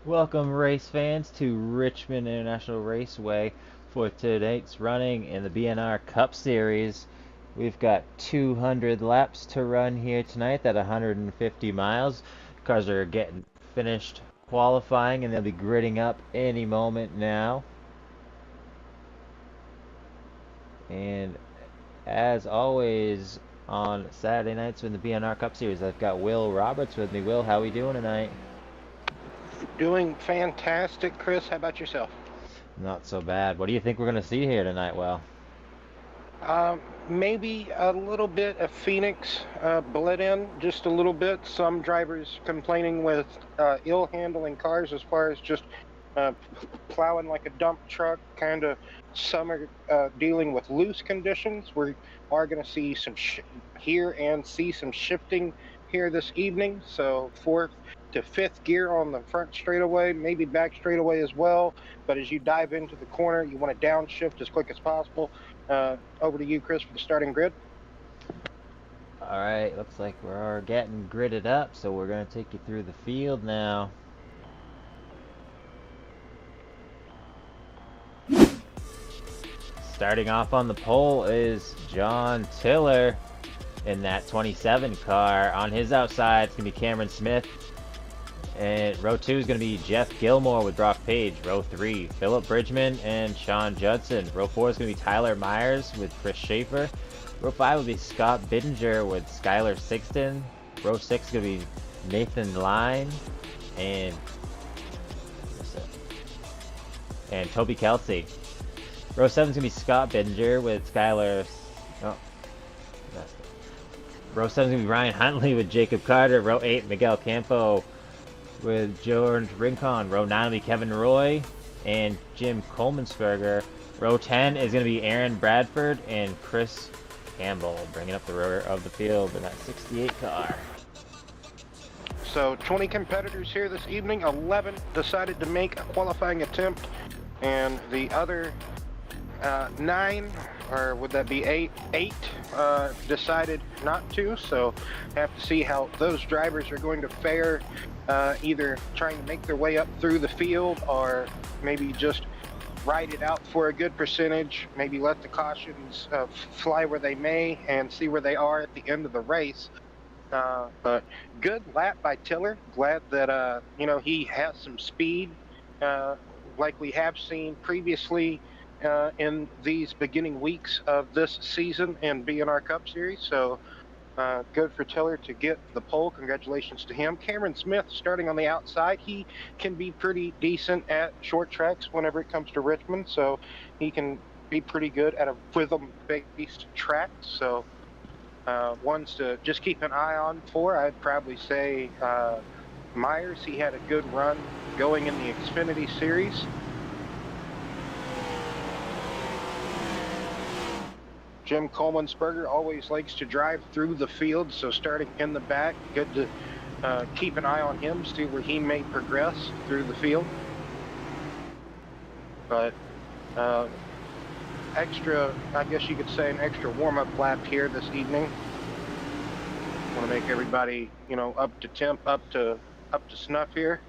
Welcome, race fans, to Richmond International Raceway for tonight's running in the BNR Cup Series. We've got 200 laps to run here tonight at 150 miles. Cars are getting finished qualifying and they'll be gridding up any moment now. And as always, on Saturday nights in the BNR Cup Series, I've got Will Roberts with me. Will, how are we doing tonight? Doing fantastic, Chris. How about yourself? Not so bad. What do you think we're going to see here tonight, Will? Maybe a little bit of Phoenix bled in, just a little bit. Some drivers complaining with ill handling cars as far as just uh, plowing like a dump truck, kind of. Some are dealing with loose conditions. We are going to see some here and see some shifting here this evening. So fourth to fifth gear on the front straightaway, maybe back straightaway as well. But as you dive into the corner, you want to downshift as quick as possible. Over to you, Chris, for the starting grid. All right, looks like we're getting gridded up, so we're going to take you through the field now. Starting off on the pole is John Tiller in that 27 car. On his outside, it's going to be Cameron Smith. And row 2 is going to be Jeff Gilmore with Brock Page. Row 3, Philip Bridgman and Sean Judson. Row 4 is going to be Tyler Myers with Chris Schaefer. Row 5 will be Scott Bittinger with Skylar Sixton. Row 6 is going to be Nathan Line and Toby Kelsey. Row 7 is going to be Scott Bittinger with Skylar. Oh, Row 7 is going to be Ryan Huntley with Jacob Carter. Row 8, Miguel Campo with George Rincon. Row 9 will be Kevin Roy and Jim Coleman'sberger. Row 10 is going to be Aaron Bradford and Chris Campbell, bringing up the rear of the field in that 68 car. So 20 competitors here this evening. 11 decided to make a qualifying attempt, and the other 9, or would that be 8, decided not to. So have to see how those drivers are going to fare, either trying to make their way up through the field or maybe just ride it out for a good percentage, maybe let the cautions fly where they may and see where they are at the end of the race. But good lap by Tiller. Glad that he has some speed, like we have seen previously in these beginning weeks of this season in BNR Cup Series. So good for Tiller to get the pole. Congratulations to him. Cameron Smith starting on the outside. He can be pretty decent at short tracks whenever it comes to Richmond. So he can be pretty good at a rhythm-based track. So ones to just keep an eye on for, I'd probably say Myers. He had a good run going in the Xfinity Series. Jim Coleman'sberger always likes to drive through the field, so starting in the back, good to keep an eye on him, see where he may progress through the field. But extra, I guess you could say, an extra warm-up lap here this evening. Want to make everybody, up to temp, up to snuff here.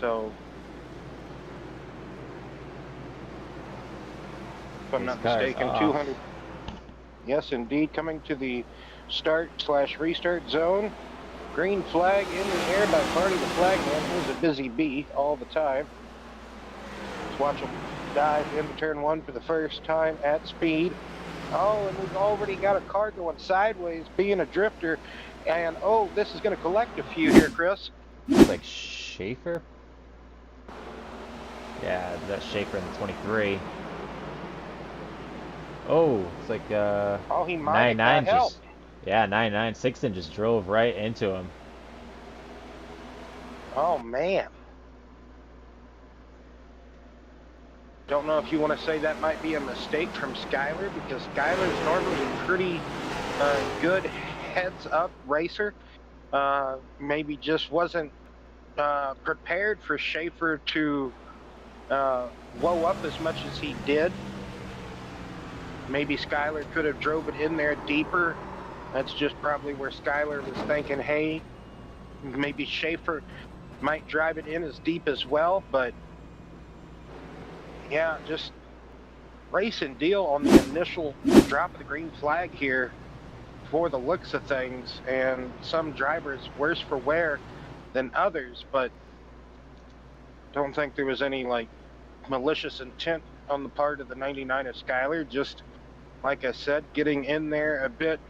So, if I'm not mistaken, 200. Yes, indeed, coming to the start/restart zone. Green flag in the air by Barney the Flagman. He's a busy bee all the time. Let's watch him dive into turn 1 for the first time at speed. Oh, and we've already got a car going sideways, being a drifter. And, oh, this is going to collect a few here, Chris. Looks like Schaefer. Yeah, that's Schaefer in the 23. Oh, it's like oh, he might 99 have just, yeah, 99 Sixton just drove right into him. Oh, man. Don't know if you want to say that might be a mistake from Skylar, because Skylar's normally a pretty good heads-up racer. Maybe just wasn't prepared for Schaefer to blow up as much as he did. maybe Skyler could have drove it in there deeper. That's just probably where Skyler was thinking, hey, maybe Schaefer might drive it in as deep as well. But yeah, just racing deal on the initial drop of the green flag here for the looks of things, and some drivers worse for wear than others, but don't think there was any like malicious intent on the part of the 99 of Skyler. Just like I said, getting in there a bit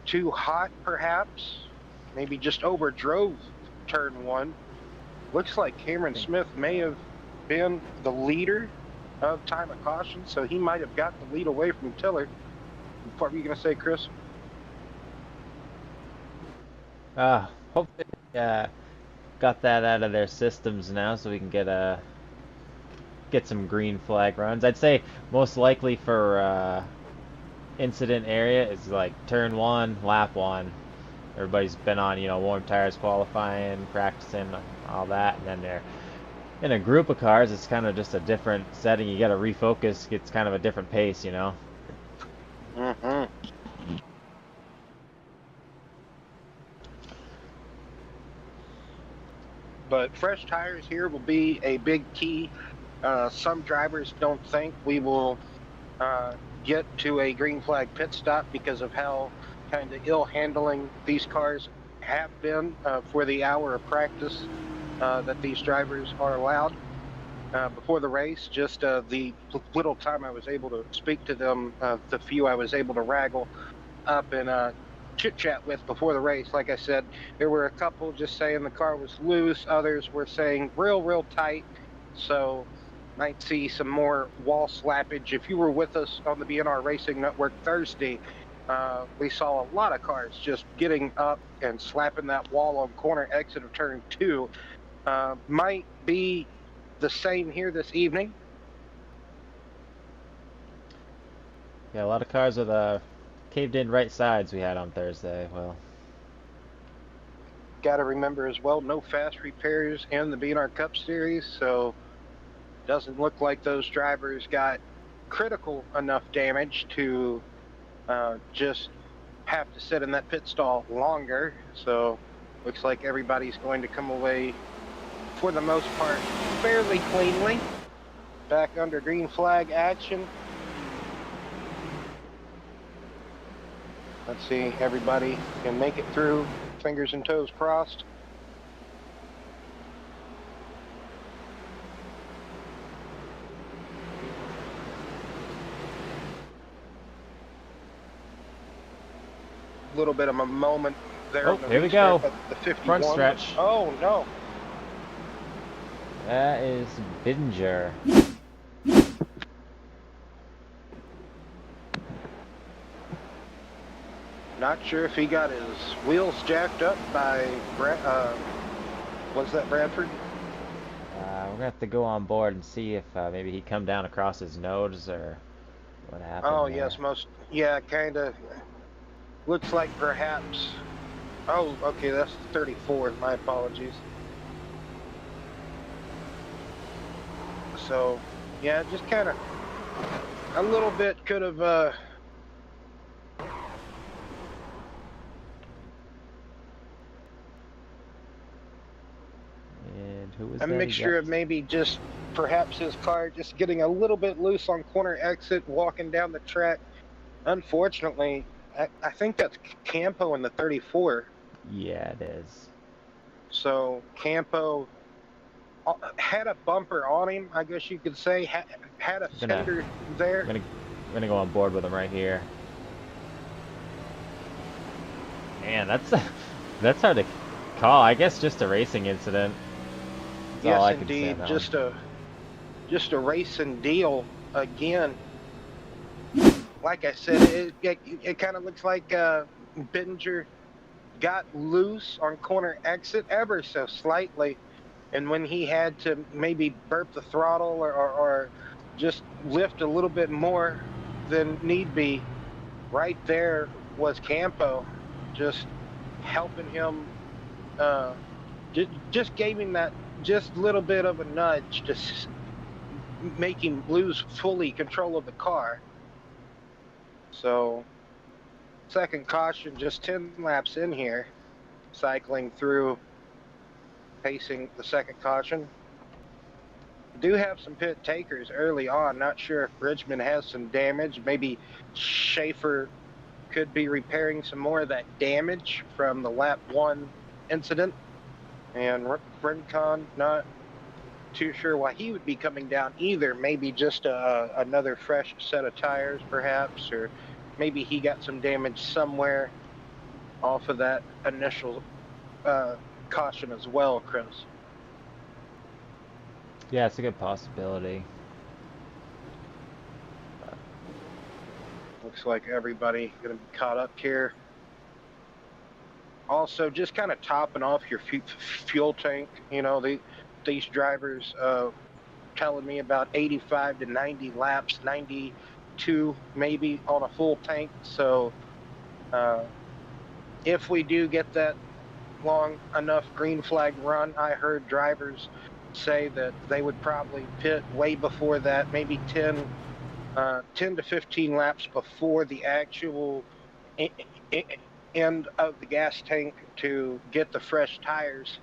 too hot, perhaps. Maybe just overdrove turn one. Looks like Cameron Smith may have been the leader of time of caution, so he might have got the lead away from Tiller. What were you going to say, Chris? Hopefully, got that out of their systems now, so we can get some green flag runs. I'd say most likely for incident area is like turn one, lap one. Everybody's been on, warm tires qualifying, practicing, all that, and then they're in a group of cars. It's kind of just a different setting. You got to refocus. It's kind of a different pace, Mm-hmm. But fresh tires here will be a big key. Some drivers don't think we will get to a green flag pit stop because of how kind of ill handling these cars have been for the hour of practice that these drivers are allowed before the race. Just the little time I was able to speak to them, the few I was able to wrangle up and chit chat with before the race. Like I said, there were a couple just saying the car was loose. Others were saying real tight. So might see some more wall slappage. If you were with us on the BNR Racing Network Thursday, we saw a lot of cars just getting up and slapping that wall on corner exit of turn 2. Might be the same here this evening. Yeah, a lot of cars with caved in right sides we had on Thursday. Well, got to remember as well, no fast repairs in the BNR Cup Series, so doesn't look like those drivers got critical enough damage to just have to sit in that pit stall longer. So looks like everybody's going to come away, for the most part, fairly cleanly. Back under green flag action. Let's see, everybody can make it through, fingers and toes crossed. A little bit of a moment there. Oh, here we go. The 51. Front stretch. Oh, no. That is Binger. Not sure if he got his wheels jacked up by, was that Bradford? We're gonna have to go on board and see if maybe he come down across his nose or what happened. Oh, there. yes, kind of. Looks like perhaps. Oh, okay, that's 34. My apologies. So, yeah, just kind of a little bit could have. And who was a that mixture of maybe just perhaps his car just getting a little bit loose on corner exit, walking down the track. Unfortunately, I think that's Campo in the 34. Yeah, it is. So Campo had a bumper on him, I guess you could say. Had a fender there. I'm gonna go on board with him right here. Man, that's hard to call. I guess just a racing incident. That's all I Yes, can indeed. say Just a racing deal again. Like I said, it kind of looks like Binger got loose on corner exit ever so slightly, and when he had to maybe burp the throttle or just lift a little bit more than need be, right there was Campo just helping him, just gave him that just little bit of a nudge to make him lose fully control of the car. So, second caution, just 10 laps in here, cycling through, pacing the second caution. Do have some pit takers early on. Not sure if Richmond has some damage. Maybe Schaefer could be repairing some more of that damage from the lap 1 incident. And Rincon, not too sure why he would be coming down either. Maybe just another fresh set of tires, perhaps, or maybe he got some damage somewhere off of that initial caution as well, Chris. Yeah, it's a good possibility. Looks like everybody going to be caught up here. Also, just kind of topping off your fuel tank. You know, these drivers telling me about 85 to 90 laps, 92 maybe on a full tank. So if we do get that long enough green flag run, I heard drivers say that they would probably pit way before that, maybe 10 to 15 laps before the actual end of the gas tank to get the fresh tires,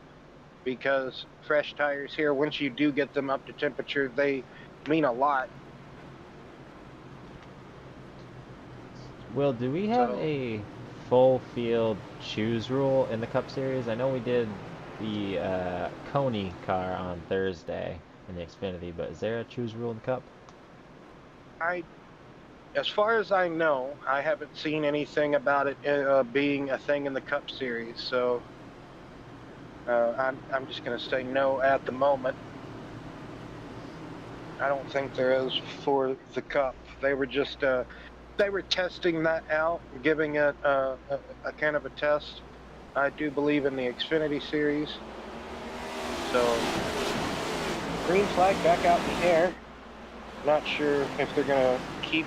because fresh tires here, once you do get them up to temperature, they mean a lot. Will, do we have a full field choose rule in the Cup Series? I know we did the Coney car on Thursday in the Xfinity, but is there a choose rule in the Cup? As far as I know, I haven't seen anything about it being a thing in the Cup Series, so I'm just going to say no at the moment. I don't think there is for the Cup. They were just they were testing that out, giving it a kind of a test. I do believe in the Xfinity Series. So green flag back out in the air. Not sure if they're going to keep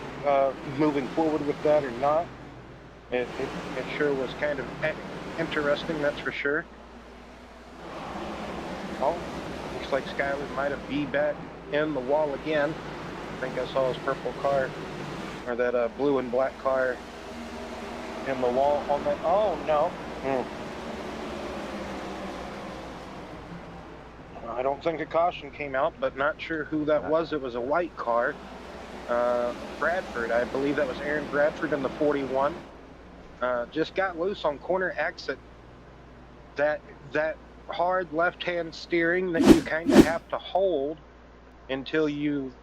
moving forward with that or not. It sure was kind of interesting, that's for sure. Oh, looks like Skyler might have be back in the wall again. I think I saw his purple car, or that blue and black car in the wall on that. Oh, no. I don't think a caution came out, but not sure who that was. It was a white car. Bradford, I believe that was Aaron Bradford in the 41. Just got loose on corner exit. That hard left-hand steering that you kind of have to hold until you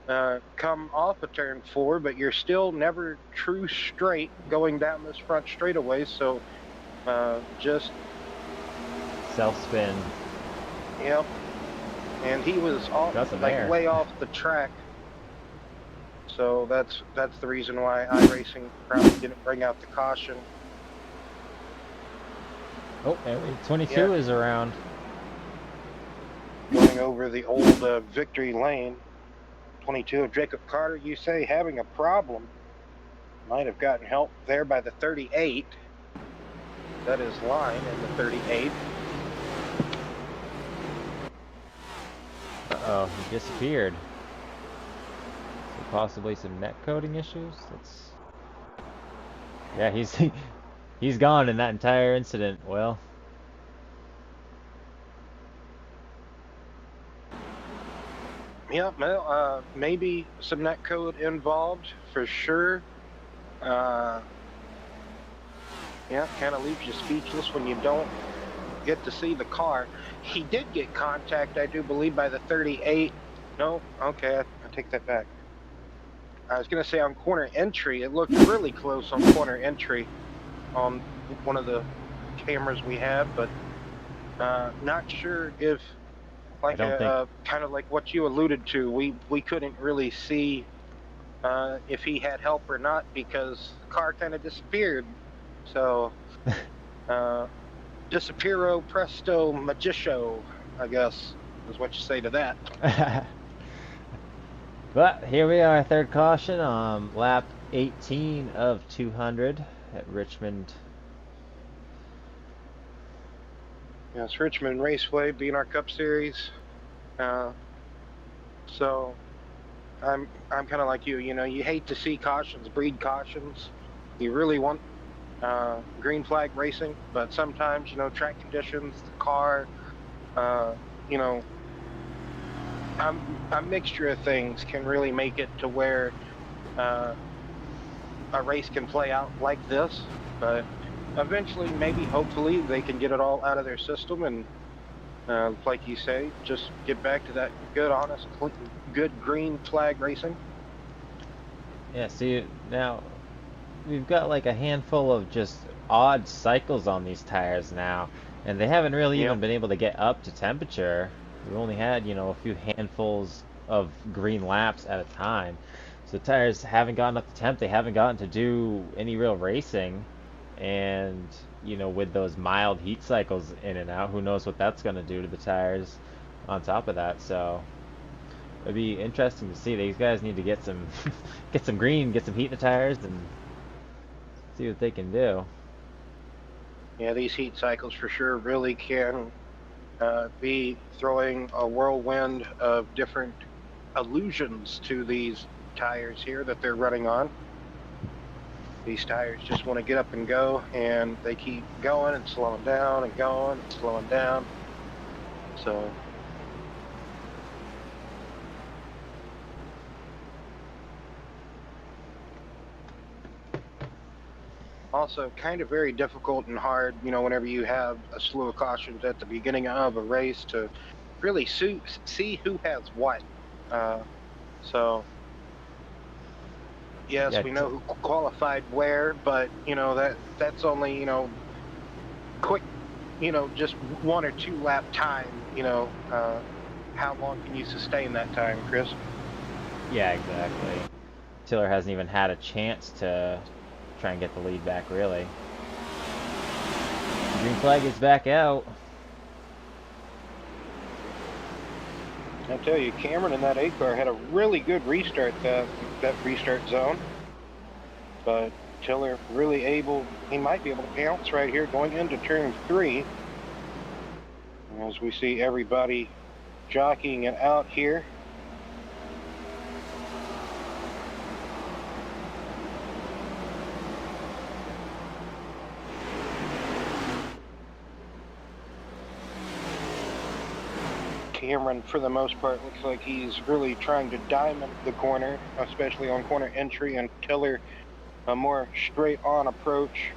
come off of turn 4, but you're still never true straight going down this front straightaway. So just self-spin. Yep. And he was off, like way off the track. So that's the reason why iRacing probably didn't bring out the caution. Oh, 22 is around. Going over the old victory lane. 22 of Jacob Carter, you say, having a problem. Might have gotten help there by the 38. That is line in the 38. Uh-oh, he disappeared. So possibly some net coding issues? That's... Yeah, he's gone in that entire incident. Well, yeah, well, maybe some net code involved for sure. Yeah, kind of leaves you speechless when you don't get to see the car. He did get contact, I do believe, by the 38. No, okay, I take that back. I was going to say on corner entry. It looked really close on corner entry on one of the cameras we had, but not sure if, like, kind of like what you alluded to, we couldn't really see if he had help or not because the car kind of disappeared. So, disappearo presto magicio, I guess, is what you say to that. But here we are, third caution on lap 18 of 200 at Richmond. Yes, Richmond Raceway, BNR Cup Series. So, I'm kind of like you. You know, you hate to see cautions breed cautions. You really want green flag racing, but sometimes, you know, track conditions, the car, uh, you know, a mixture of things can really make it to where uh, a race can play out like this. But eventually, maybe, hopefully, they can get it all out of their system and, like you say, just get back to that good, honest, good green flag racing. Yeah, see, now we've got like a handful of just odd cycles on these tires now, and they haven't really Yep. even been able to get up to temperature. We've only had, a few handfuls of green laps at a time. So the tires haven't gotten up to temp, they haven't gotten to do any real racing. And, with those mild heat cycles in and out, who knows what that's going to do to the tires on top of that. So it'd be interesting to see. These guys need to get some get some green, get some heat in the tires, and see what they can do. Yeah, these heat cycles for sure really can be throwing a whirlwind of different illusions to these tires here that they're running on. These tires just want to get up and go, and they keep going and slowing down and going and slowing down. So, also kind of very difficult and hard, you know, whenever you have a slew of cautions at the beginning of a race to really see who has what. Uh, so, yes, Yeah, we know who qualified where, but you know that's only, you know, quick, you know, just 1 or 2 lap time. You know, how long can you sustain that time, Chris? yeah, exactly. Tiller hasn't even had a chance to try and get the lead back, really. Green flag is back out. I tell you, Cameron in that 8 car had a really good restart, that restart zone, but Tiller really able. He might be able to pounce right here going into turn 3, as we see everybody jockeying it out here. Cameron, for the most part, looks like he's really trying to diamond the corner, especially on corner entry, and Tiller a more straight-on approach.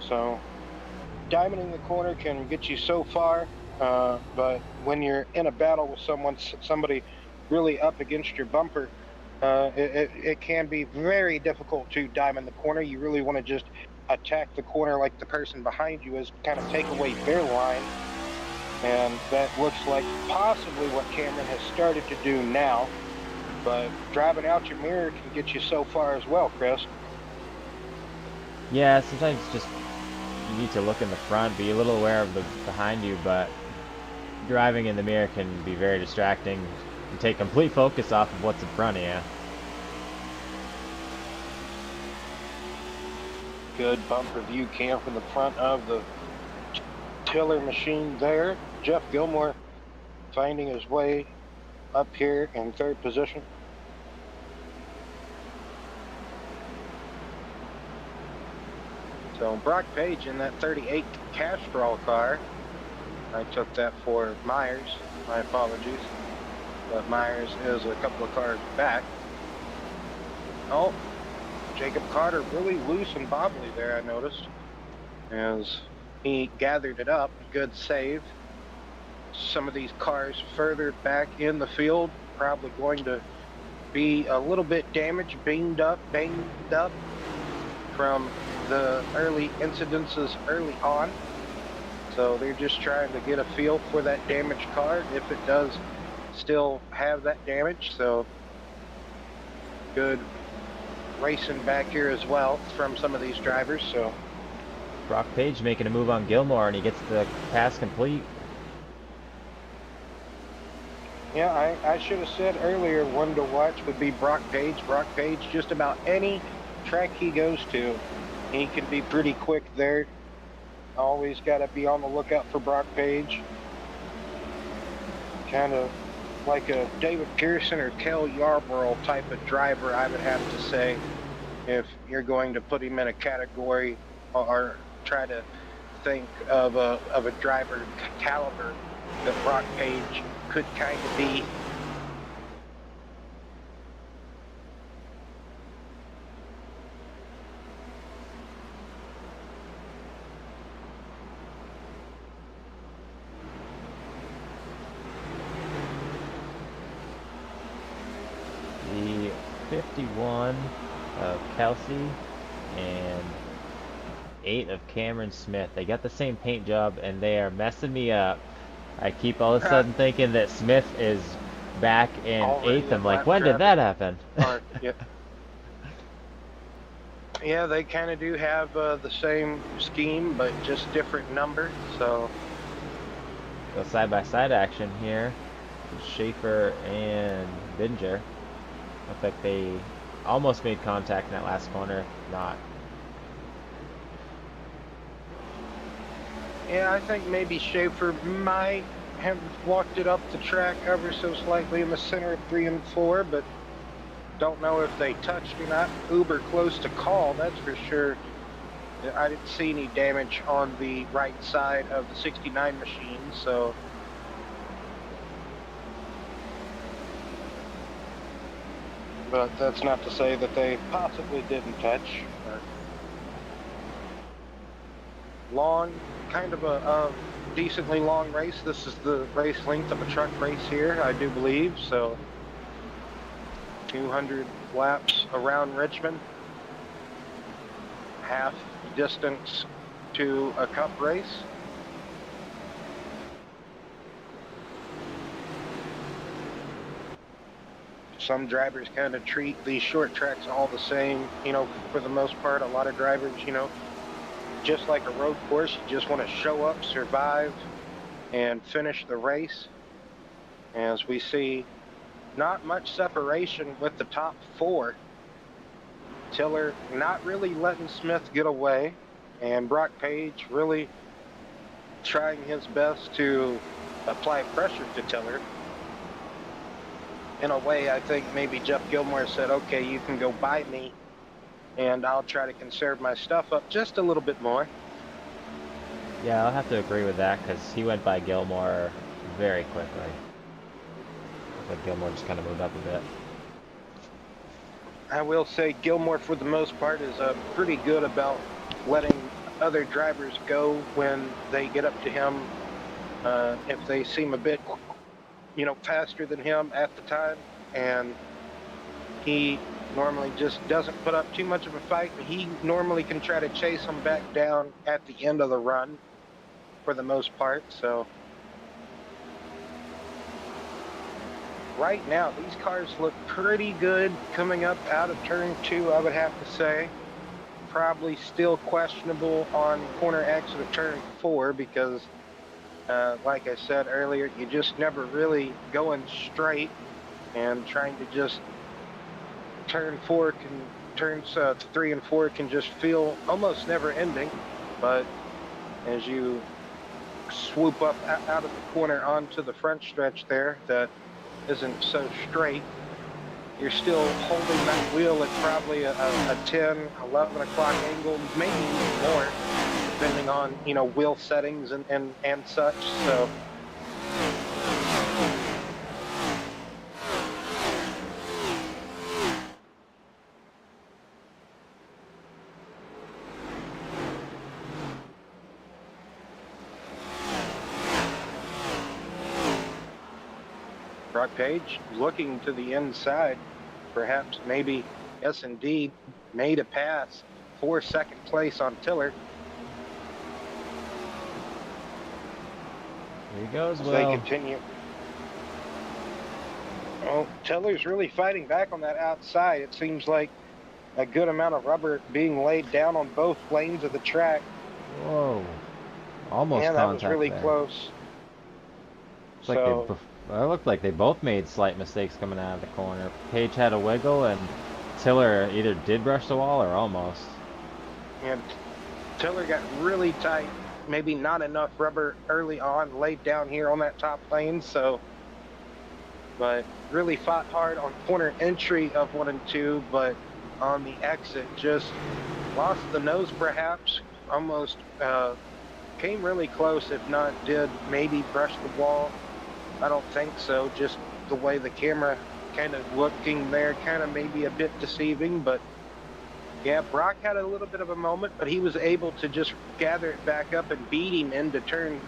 So, diamonding the corner can get you so far, but when you're in a battle with somebody really up against your bumper, it can be very difficult to diamond the corner. You really want to just attack the corner like the person behind you is, kind of take away their line. And that looks like possibly what Cameron has started to do now. But driving out your mirror can get you so far as well, Chris. Yeah, sometimes just you need to look in the front, be a little aware of the behind you, but driving in the mirror can be very distracting and take complete focus off of what's in front of you. Good bumper view cam from the front of the Tiller machine there. Jeff Gilmore finding his way up here in 3rd position. So Brock Page in that 38 Castrol car. I took that for Myers. My apologies. But Myers is a couple of cars back. Oh, Jacob Carter really loose and bobbly there, I noticed, as he gathered it up. Good save. Some of these cars further back in the field probably going to be a little bit damaged, banged up from the early incidences early on. So they're just trying to get a feel for that damaged car, if it does still have that damage. So good racing back here as well from some of these drivers. So Brock Page making a move on Gilmore, and he gets the pass complete. yeah, I should have said earlier, one to watch would be Brock Page. Brock Page, just about any track he goes to, he can be pretty quick there. Always got to be on the lookout for Brock Page. Kind of like a David Pearson or Kel Yarborough type of driver, I would have to say, if you're going to put him in a category or try to think of a driver caliber that Brock Page could kind of be. The 51 of Kelsey and 8 of Cameron Smith. They got the same paint job and they are messing me up. I keep all of a sudden thinking that Smith is back in Already 8th. in I'm like, lap when did that happen? Yeah. Yeah, they kind of do have the same scheme, but just different number. So Go side-by-side action here. Schaefer and Binger. Looked like they almost made contact in that last corner, if not. yeah, I think maybe Schaefer might have walked it up the track ever so slightly in the center of 3 and 4, but don't know if they touched or not. Uber close to call, that's for sure. I didn't see any damage on the right side of the 69 machine, so. But that's not to say that they possibly didn't touch. Long, kind of a decently long race. This is the race length of a truck race here, I do believe. So 200 laps around Richmond. Half distance to a cup race. Some drivers kind of treat these short tracks all the same, you know, for the most part. A lot of drivers, you know, just like a road course, you just want to show up, survive, and finish the race. As we see, not much separation with the top 4. Tiller not really letting Smith get away, and Brock Page really trying his best to apply pressure to Tiller. In a way, I think maybe Jeff Gilmore said, okay, you can go by me, and I'll try to conserve my stuff up just a little bit more. Yeah, I'll have to agree with that because he went by Gilmore very quickly. But Gilmore just kind of moved up a bit. I will say Gilmore, for the most part, is pretty good about letting other drivers go when they get up to him. If they seem a bit, you know, faster than him at the time, and he normally just doesn't put up too much of a fight. He normally can try to chase them back down at the end of the run for the most part. So right now, these cars look pretty good coming up out of turn 2, I would have to say. Probably still questionable on corner exit of turn 4 because, like I said earlier, you just never really going straight, and trying to just turns 3 and 4 can just feel almost never ending. But as you swoop up out of the corner onto the front stretch there that isn't so straight, you're still holding that wheel at probably a 10, 11 o'clock angle, maybe even more, depending on, you know, wheel settings and such. So Brock Page looking to the inside, perhaps maybe S&D made a pass for second place on Tiller. Here he goes, As Will. they continue. Oh, Tiller's really fighting back on that outside. It seems like a good amount of rubber being laid down on both lanes of the track. Whoa. Almost Man, that was contact really there. close. It's like it looked like they both made slight mistakes coming out of the corner. Page had a wiggle, and Tiller either did brush the wall or almost. And Tiller got really tight maybe not enough rubber early on laid down here on that top lane, so, but really fought hard on corner entry of 1 and 2, but on the exit just lost the nose perhaps, almost came really close, if not did maybe brush the wall. I don't think so, just the way the camera kind of looking there kind of maybe a bit deceiving, but yeah, Brock had a little bit of a moment, but he was able to just gather it back up and beat him into turn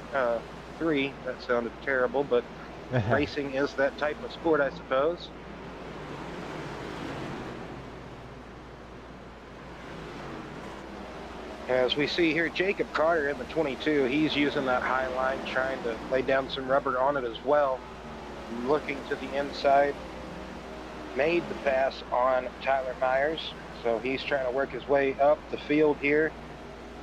3. That sounded terrible, but racing is that type of sport, I suppose. As we see here, Jacob Carter in the 22, he's using that high line, trying to lay down some rubber on it as well. Looking to the inside, made the pass on Tyler Myers, so he's trying to work his way up the field here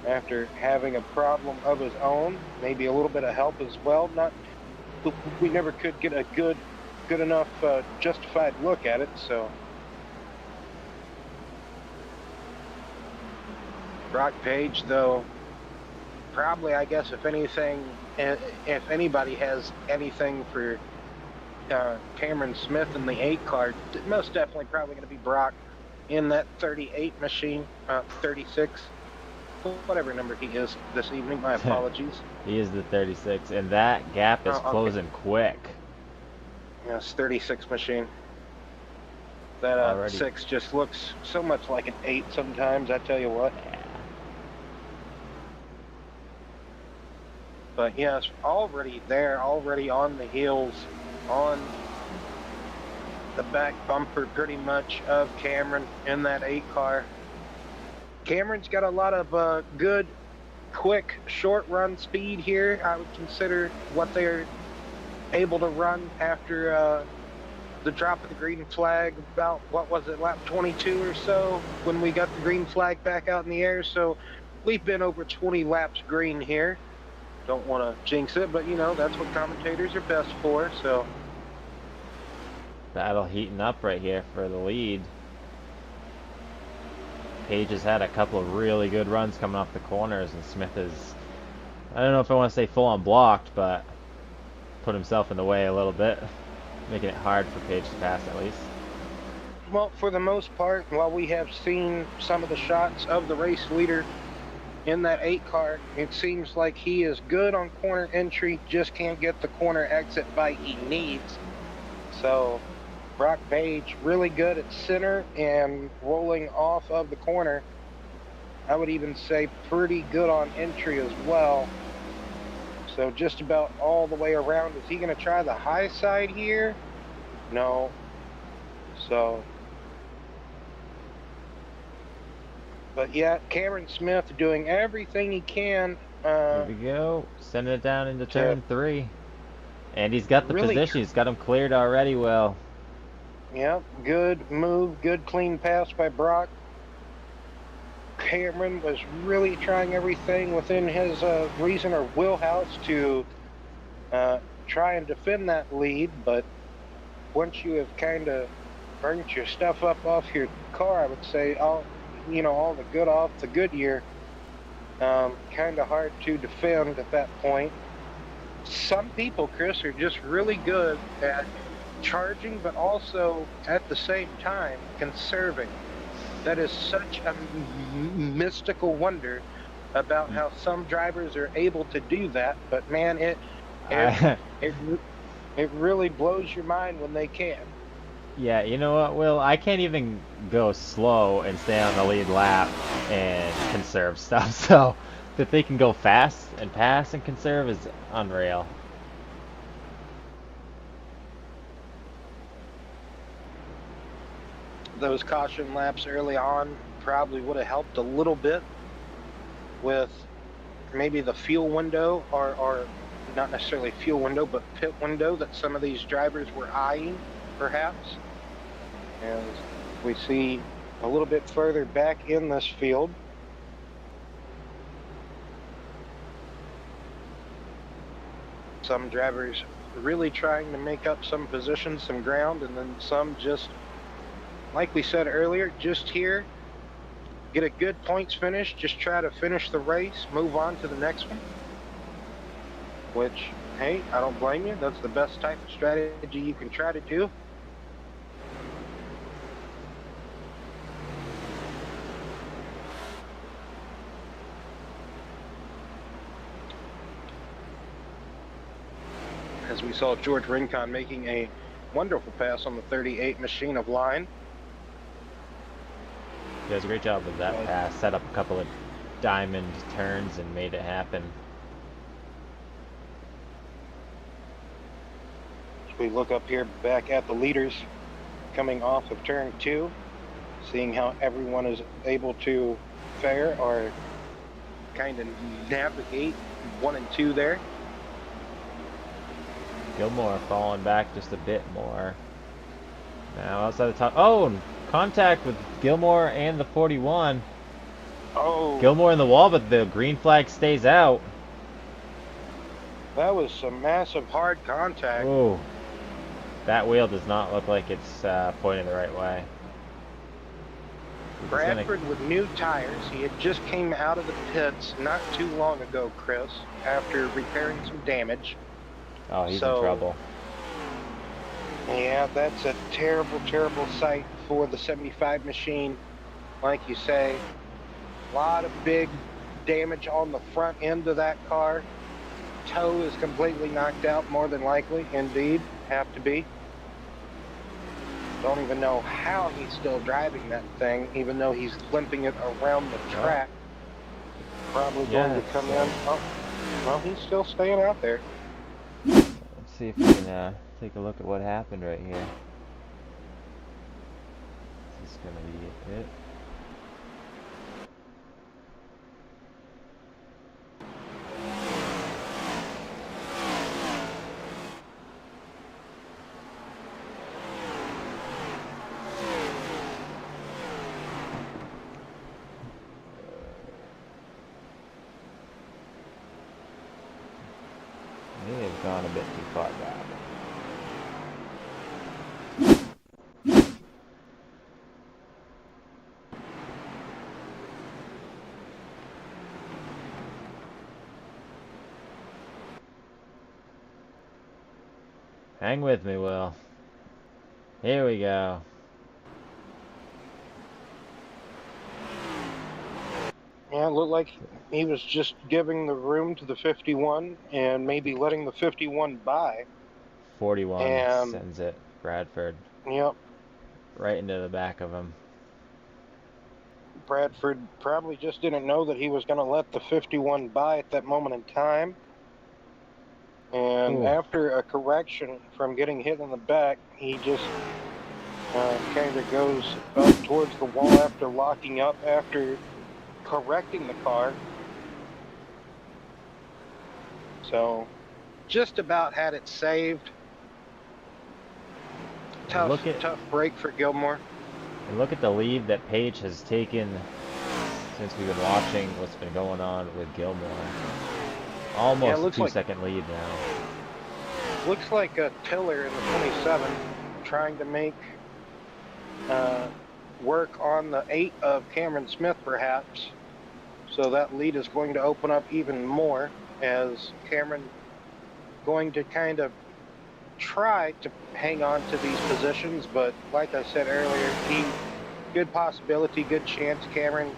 after having a problem of his own, maybe a little bit of help as well. We never could get a good enough justified look at it, so Brock Page, though, probably, I guess, if anything, if anybody has anything for Cameron Smith in the 8 car, most definitely probably going to be Brock in that 38 machine, 36, whatever number he is this evening. My apologies. He is the 36, and that gap is closing quick. Yes, 36 machine. That 6 just looks so much like an 8 sometimes, I tell you what. Yeah. But yes, already there, already on the heels, on the back bumper pretty much of Cameron in that 8 car. Cameron's got a lot of good, quick, short run speed here. I would consider what they're able to run after the drop of the green flag about, what was it, lap 22 or so when we got the green flag back out in the air. So we've been over 20 laps green here. Don't want to jinx it, but you know, that's what commentators are best for, so. Battle heating up right here for the lead. Page has had a couple of really good runs coming off the corners, and Smith is, I don't know if I want to say full on blocked, but put himself in the way a little bit, making it hard for Page to pass at least. Well, for the most part, while we have seen some of the shots of the race leader in that 8 car, it seems like he is good on corner entry, just can't get the corner exit bite he needs. So Brock Page really good at center and rolling off of the corner. I would even say pretty good on entry as well. So just about all the way around. Is he going to try the high side here? No. So, but yeah, Cameron Smith doing everything he can. Here we go, sending it down into turn 3. And he's got the position, he's got him cleared already well. Yep, good move, good clean pass by Brock. Cameron was really trying everything within his reason or wheelhouse to try and defend that lead, but once you have kind of burnt your stuff up off your car, I would say all the good off the Goodyear, kind of hard to defend at that point. Some people, Chris, are just really good at charging, but also at the same time conserving. That is such a mystical wonder about how some drivers are able to do that. But man, it really blows your mind when they can. Yeah, you know what, Will? I can't even go slow and stay on the lead lap and conserve stuff. So that they can go fast and pass and conserve is unreal. Those caution laps early on probably would have helped a little bit with maybe the fuel window, or not necessarily fuel window, but pit window that some of these drivers were eyeing, perhaps. As we see a little bit further back in this field, some drivers really trying to make up some position, some ground, and then some just, like we said earlier, just here, get a good points finish, just try to finish the race, move on to the next one. which, hey, I don't blame you. That's the best type of strategy you can try to do. As we saw George Rincon making a wonderful pass on the 38 machine of line. He does a great job with that pass. Set up a couple of diamond turns and made it happen. As we look up here back at the leaders coming off of turn 2, seeing how everyone is able to fare or kind of navigate 1 and 2 there. Gilmore falling back just a bit more. Now outside the top. Oh, contact with Gilmore and the 41. Oh. Gilmore in the wall, but the green flag stays out. That was some massive hard contact. Oh, that wheel does not look like it's pointing the right way. Bradford with new tires. He had just came out of the pits not too long ago, Chris, after repairing some damage. Oh, he's in trouble. Yeah, that's a terrible, terrible sight for the 75 machine. Like you say, a lot of big damage on the front end of that car. Toe is completely knocked out, more than likely. Indeed, have to be. Don't even know how he's still driving that thing, even though he's limping it around the track. Probably going to come in. Oh, well, he's still staying out there. Let's see if we can take a look at what happened right here. Is this going to be it? May have gone a bit too far back. Hang with me, Will. Here we go. Yeah, it looked like he was just giving the room to the 51 and maybe letting the 51 by. 41 and sends it. Bradford. Yep. Right into the back of him. Bradford probably just didn't know that he was going to let the 51 by at that moment in time. And after a correction from getting hit in the back, he just kind of goes up towards the wall after locking up, after correcting the car. So just about had it saved. Tough break for Gilmore. And look at the lead that Page has taken since we've been watching what's been going on with Gilmore. Almost a 2-second lead now. Looks like a Tiller in the 27 trying to make work on the 8 of Cameron Smith, perhaps. So that lead is going to open up even more, as Cameron going to kind of try to hang on to these positions, but like I said earlier, good possibility, good chance. Cameron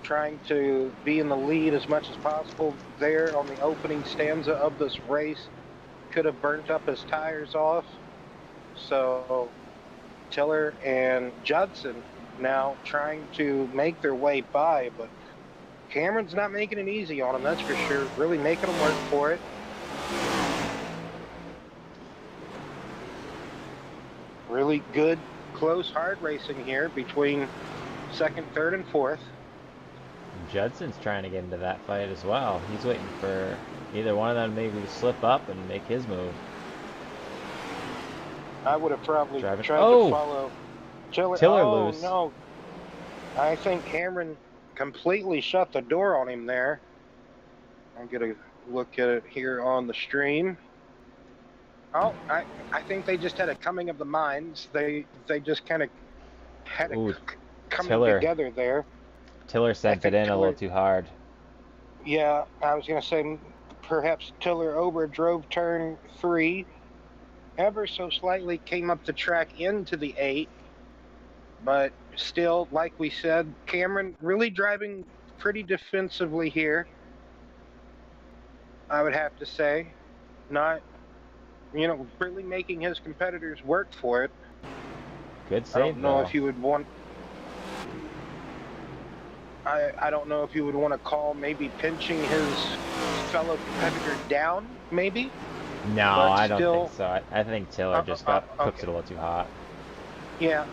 trying to be in the lead as much as possible there on the opening stanza of this race. Could have burnt up his tires off. So Tiller and Judson now trying to make their way by, but Cameron's not making it easy on him, that's for sure. Really making him work for it. Really good, close, hard racing here between second, third, and fourth. Judson's trying to get into that fight as well. He's waiting for either one of them maybe to slip up and make his move. I would have probably tried to follow Tiller loose. No. I think Cameron completely shut the door on him there. I'll get a look at it here on the stream. Oh, I think they just had a coming of the minds. They just kind of had it coming together there. Tiller sent it in a little too hard. Yeah, I was going to say perhaps Tiller over drove turn 3, ever so slightly came up the track into the 8, but still, like we said, Cameron really driving pretty defensively here, I would have to say. Not, really making his competitors work for it. Good I save don't know though. if you would want. I don't know if you would want to call maybe pinching his fellow competitor down, maybe. No, But I don't still, think so. I think Tiller just got cooked okay. it a little too hot. Yeah,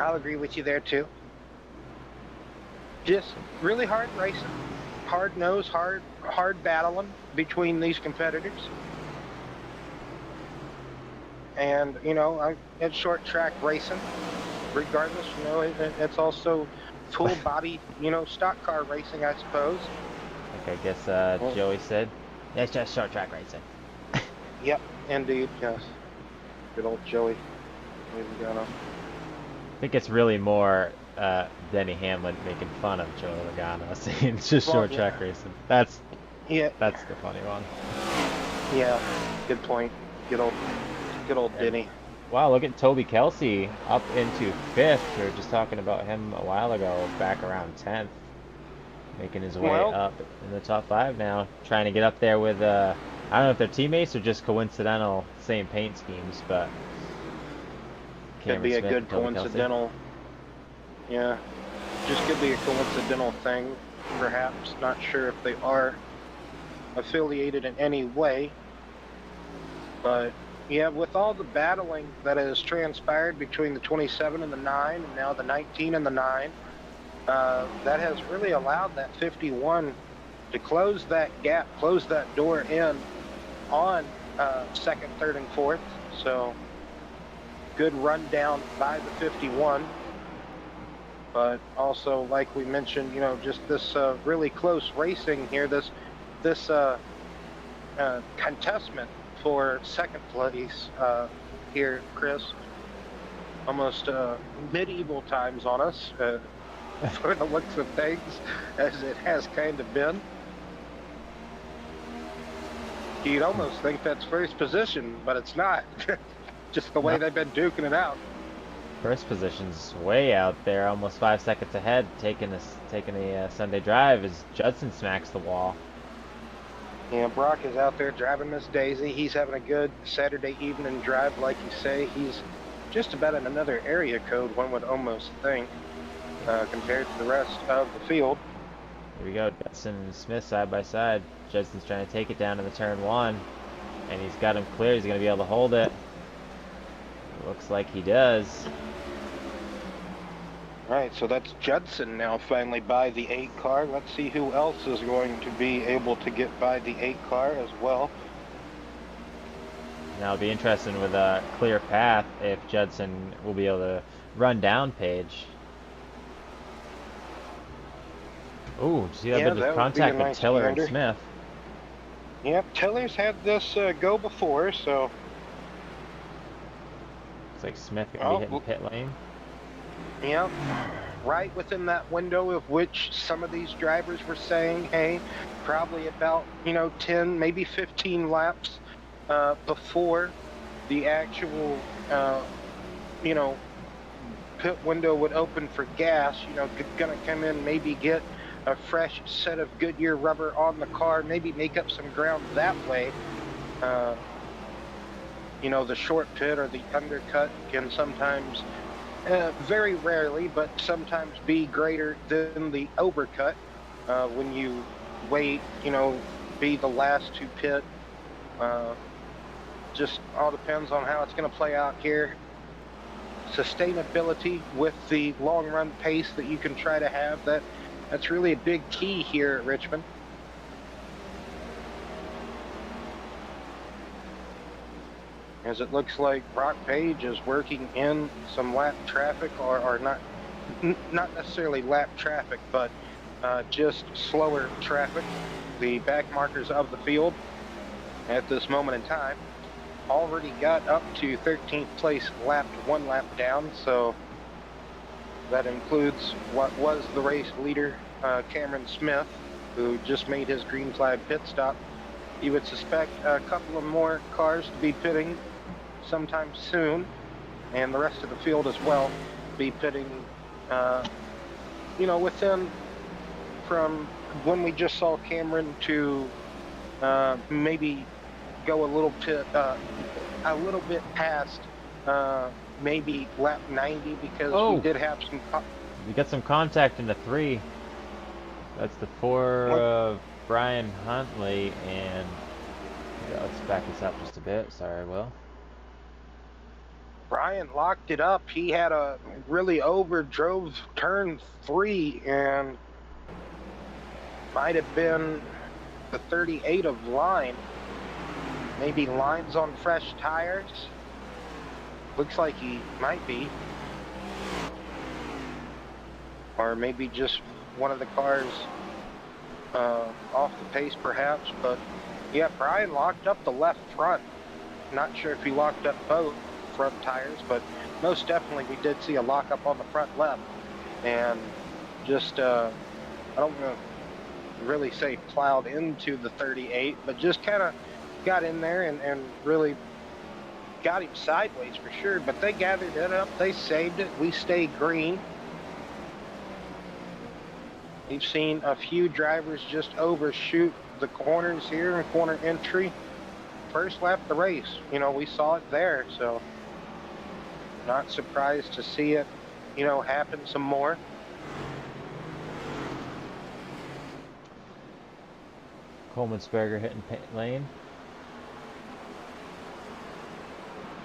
I'll agree with you there too. Just really hard racing, hard nose, hard battling between these competitors. And it's short track racing. Regardless, it's also full body, stock car racing, I suppose. Like I guess Joey said, it's just short track racing. Yep, indeed, yes. Good old Joey. I think it's really more Denny Hamlin making fun of Joey Logano saying it's just short track racing. That's the funny one. Yeah, good point. Good old Denny. Wow, look at Toby Kelsey up into 5th. We were just talking about him a while ago, back around 10th. Making his way up in the top 5 now. Trying to get up there with, I don't know if they're teammates or just coincidental same paint schemes, but Could be a good coincidental. Yeah, just could be a coincidental thing, perhaps. Not sure if they are affiliated in any way. But yeah, with all the battling that has transpired between the 27 and the 9, and now the 19 and the 9, that has really allowed that 51 to close that gap, close that door in on 2nd, 3rd, and 4th. So good rundown by the 51. But also, like we mentioned, just this really close racing here, this contestment for 2nd place here, Chris. Almost medieval times on us, for the looks of things, as it has kind of been. You'd almost think that's first position, but it's not. Just the way they've been duking it out. First position's way out there, almost 5 seconds ahead, taking the Sunday drive as Judson smacks the wall. Yeah, Brock is out there driving Miss Daisy. He's having a good Saturday evening drive, like you say. He's just about in another area code, one would almost think, compared to the rest of the field. Here we go, Judson and Smith side by side. Judson's trying to take it down to the turn 1, and he's got him clear. He's going to be able to hold it. Looks like he does. All right, so that's Judson now finally by the 8 car. Let's see who else is going to be able to get by the 8 car as well. Now it'll be interesting with a clear path if Judson will be able to run down Page. Ooh, see that bit of contact with Tiller and Smith. Yep, Tiller's had this go before, so... Looks like Smith gonna be hitting pit lane. Yep, right within that window of which some of these drivers were saying, hey, probably about, 10, maybe 15 laps before the actual, pit window would open for gas, gonna come in, maybe get a fresh set of Goodyear rubber on the car, maybe make up some ground that way. The short pit or the undercut can sometimes, very rarely, but sometimes be greater than the overcut when you wait, be the last to pit. Just all depends on how it's going to play out here. Sustainability with the long run pace that you can try to have, that's really a big key here at Richmond. As it looks like Brock Page is working in some lap traffic, or not necessarily lap traffic, but just slower traffic. The back markers of the field at this moment in time already got up to 13th place, lapped 1 lap down, so that includes what was the race leader, Cameron Smith. who just made his green flag pit stop. You would suspect a couple of more cars to be pitting sometime soon, and the rest of the field as well be pitting, within from when we just saw Cameron to maybe go a little bit past maybe lap 90, because we did have some. We got some contact in the 3. That's the 4 of Brian Huntley, and yeah, let's back this up just a bit. Sorry, Will. Brian locked it up. He had a really overdrove turn 3 and might have been the 38 of Line. Maybe Line's on fresh tires. Looks like he might be. Or maybe just one of the cars off the pace perhaps. But yeah, Brian locked up the left front. Not sure if he locked up both front tires, but most definitely we did see a lockup on the front left. And just, I don't want to really say plowed into the 38, but just kind of got in there and really got him sideways for sure. But they gathered it up, they saved it, we stayed green. We've seen a few drivers just overshoot the corners here in corner entry. First lap of the race, we saw it there, so not surprised to see it, happen some more. Coleman-Sperger hitting pit lane.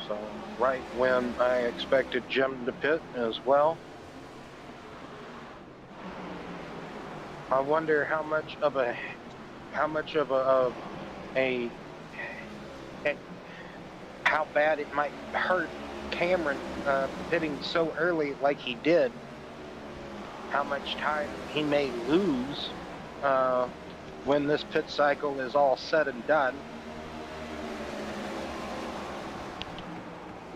So right when I expected Jim to pit as well. I wonder how bad it might hurt Cameron pitting so early like he did. How much time he may lose when this pit cycle is all said and done.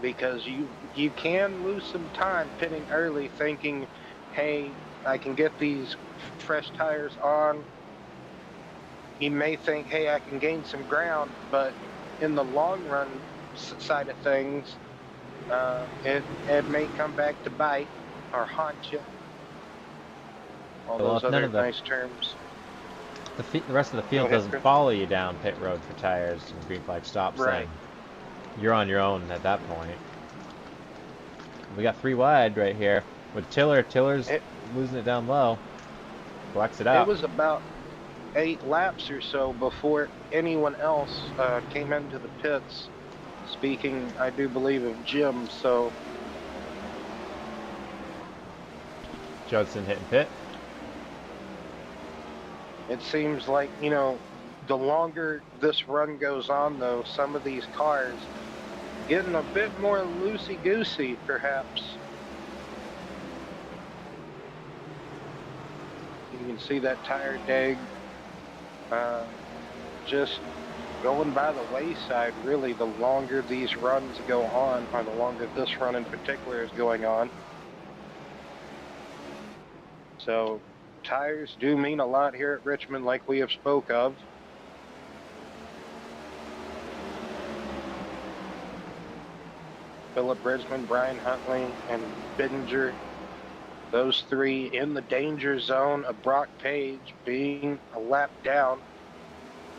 Because you can lose some time pitting early thinking, hey, I can get these fresh tires on. You may think, hey, I can gain some ground, but in the long run side of things, it may come back to bite or haunt you. All those other nice terms. The rest of the field doesn't follow you down pit road for tires and green flag stops. Right. You're on your own at that point. We got 3 wide right here with Tiller. Tiller's losing it down low. Collects it out. It was about 8 laps or so before anyone else came into the pits. Speaking, I do believe, of Jim, so. Judson hitting pit. It seems like, the longer this run goes on, though, some of these cars getting a bit more loosey-goosey, perhaps. You can see that tire deg just going by the wayside, really, the longer these runs go on, or the longer this run in particular is going on. So tires do mean a lot here at Richmond, like we have spoke of. Philip Bridgman, Brian Huntley, and Bidinger, those 3 in the danger zone of Brock Page being a lap down.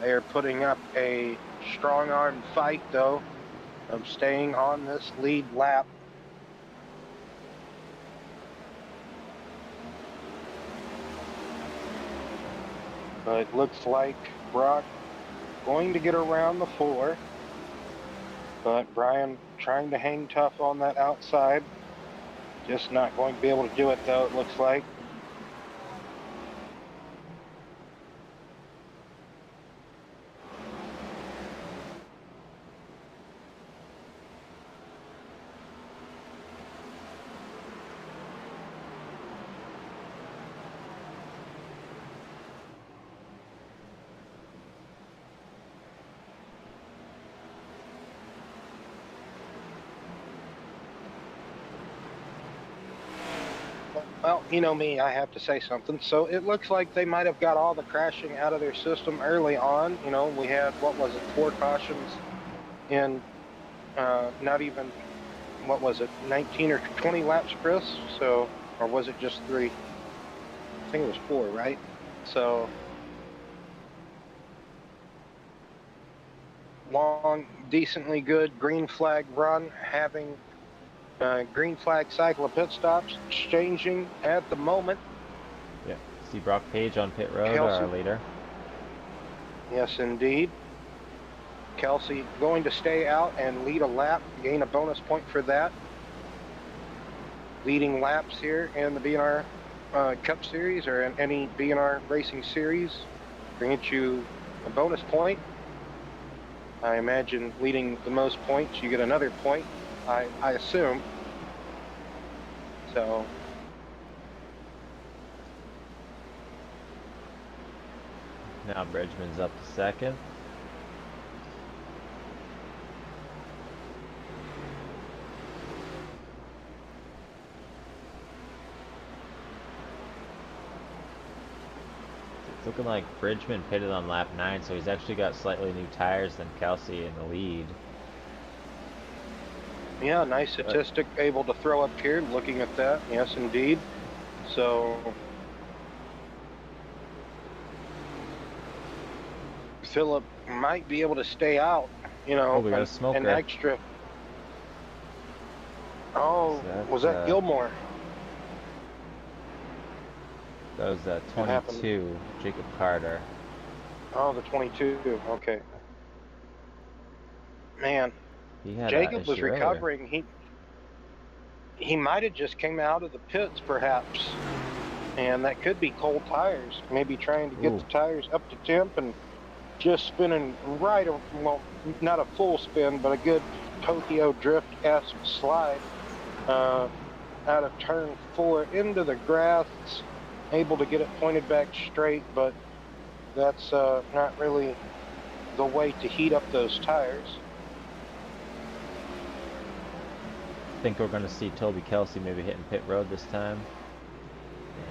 They are putting up a strong arm fight, though, of staying on this lead lap. But it looks like Brock going to get around the 4. But Brian trying to hang tough on that outside. Just not going to be able to do it, though, it looks like. Well, you know me, I have to say something. So it looks like they might have got all the crashing out of their system early on. You know, we had, what was it, 4 cautions in not even, what was it, 19 or 20 laps, Chris? So, or was it just 3? I think it was 4, right? So, long, decently good green flag run, having green flag cycle of pit stops exchanging at the moment. Yeah. See Brock Page on pit road, our Kelsey, leader. yes, indeed. Kelsey going to stay out and lead a lap, gain a bonus point for that. Leading laps here in the BNR Cup Series or in any BNR Racing Series grant you a bonus point. I imagine leading the most points, you get another point, I assume. So, Now Bridgman's up to second. It's looking like Bridgman pitted on lap 9, so he's actually got slightly new tires than Kelsey in the lead. yeah, nice statistic able to throw up here, looking at that. Yes, indeed. So, Philip might be able to stay out, you know, Oh, we got a smoker. an extra. Oh, was that Gilmore? That was 22, Jacob Carter. Oh, the 22. Okay. Man, He had Jacob was issue earlier. recovering. He might have just came out of the pits, perhaps, and that could be cold tires. Maybe trying to get the tires up to temp and just spinning right. Well, not a full spin, but a good Tokyo Drift-esque slide out of turn 4 into the grass. Able to get it pointed back straight, but that's not really the way to heat up those tires. I think we're going to see Toby Kelsey maybe hitting pit road this time.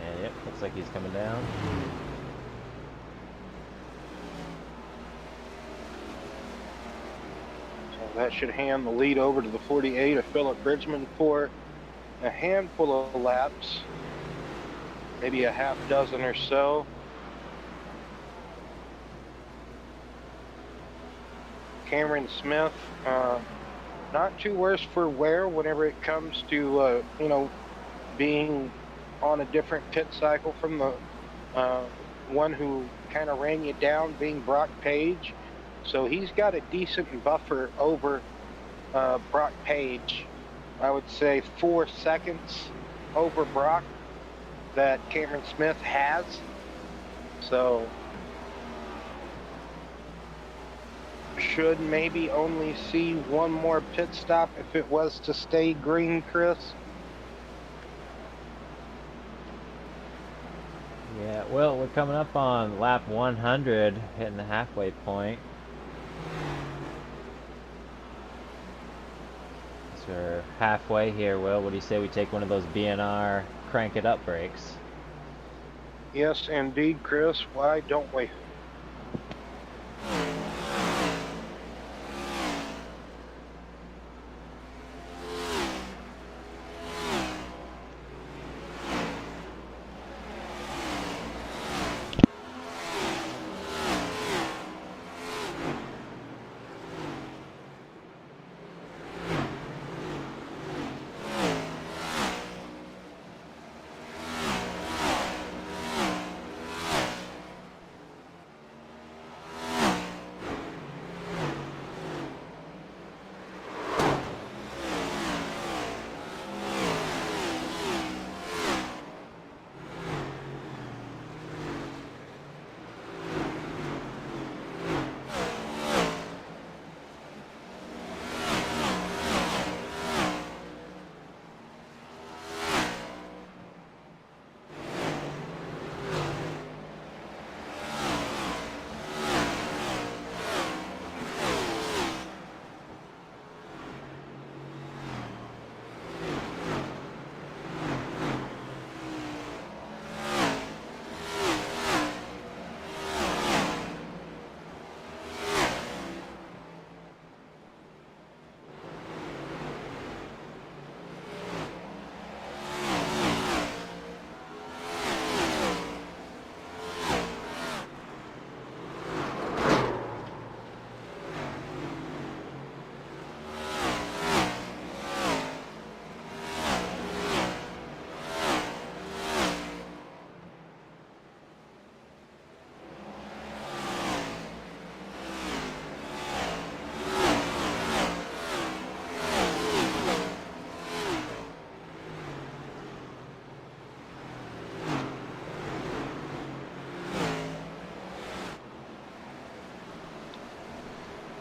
And yep, looks like he's coming down. So that should hand the lead over to the 48 of Philip Bridgman for a handful of laps, maybe a half dozen or so. Cameron Smith, not too worse for wear whenever it comes to, you know, being on a different pit cycle from the one who kind of ran you down, being Brock Page. So he's got a decent buffer over Brock Page. I would say 4 seconds over Brock that Cameron Smith has. So should maybe only see one more pit stop if it was to stay green, Chris. Yeah, well, we're coming up on lap 100, hitting the halfway point. So we're halfway here, Will. What do you say we take one of those BNR crank it up breaks? Yes, indeed, Chris. Why don't we?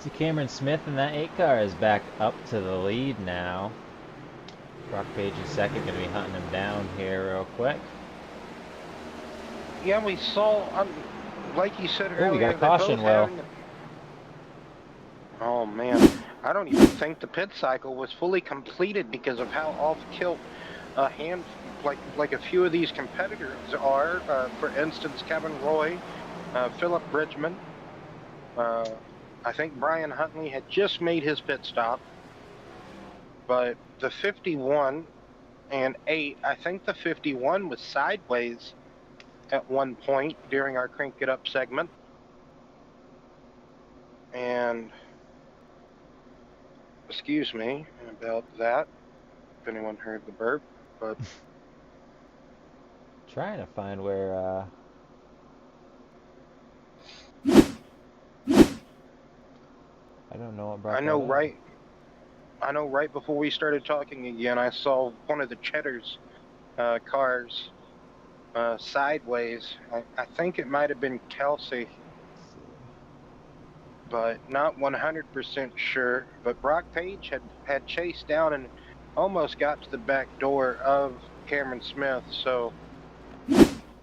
So Cameron Smith in that 8 car is back up to the lead now. Brock Page is second, going to be hunting him down here real quick. Yeah, we saw, like you said earlier, Oh, we got a they're caution, both Will. having Oh man, I don't even think the pit cycle was fully completed because of how off kilt a hand, like a few of these competitors are. For instance, Kevin Roy, Philip Bridgman. I think Brian Huntley had just made his pit stop, but the 51 and 8, I think the 51 was sideways at one point during our Crank It Up segment. And excuse me about that, if anyone heard the burp, but Trying to find where, I don't know what brought I that know up. right before we started talking again, I saw one of the Cheddar's cars sideways. I think it might have been Kelsey, but not 100% sure. But Brock Page had chased down and almost got to the back door of Cameron Smith. So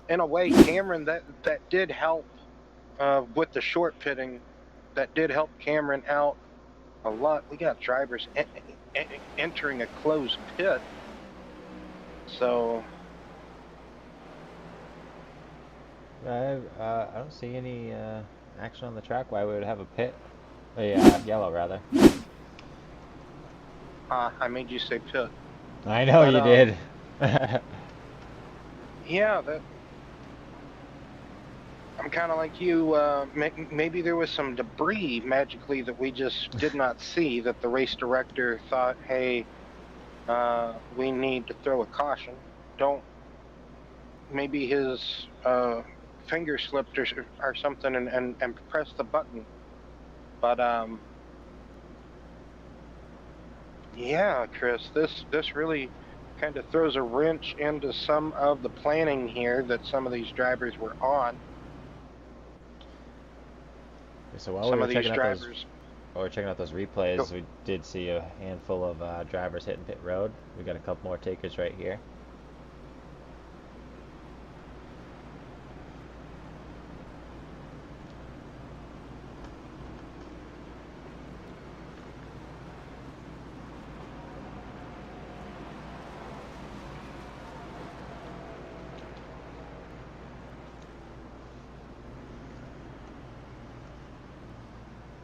in a way, Cameron, that did help with the short pitting. That did help Cameron out a lot. We got drivers entering a closed pit. So I don't see any action on the track. Why we would have a pit? A yellow, rather. I made you say pit. I know But you did. yeah, that I'm kind of like you. Maybe there was some debris magically that we just did not see. That the race director thought, hey, we need to throw a caution. Don't. Maybe his finger slipped or something and pressed the button. But yeah, Chris, this really kind of throws a wrench into some of the planning here that some of these drivers were on. So while we Some were of these checking out drivers. those replays, we did see a handful of drivers hitting pit road. We got a couple more takers right here.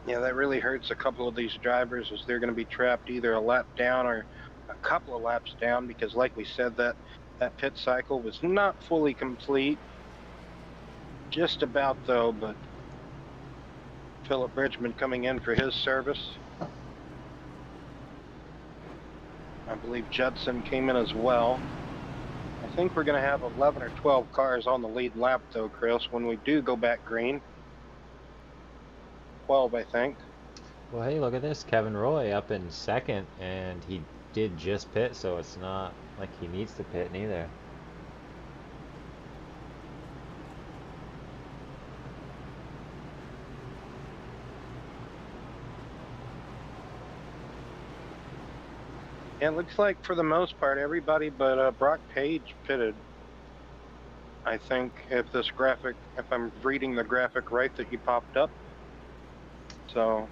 Yeah, that really hurts a couple of these drivers as they're going to be trapped either a lap down or a couple of laps down because, like we said, that pit cycle was not fully complete. Just about, though, but Philip Bridgman coming in for his service. I believe Judson came in as well. I think we're going to have 11 or 12 cars on the lead lap, though, Chris, when we do go back green. 12, I think. Well, hey, look at this. Kevin Roy up in second, and he did just pit, so it's not like he needs to pit neither. It looks like, for the most part, everybody but Brock Page pitted. I think if I'm reading the graphic right that you popped up. So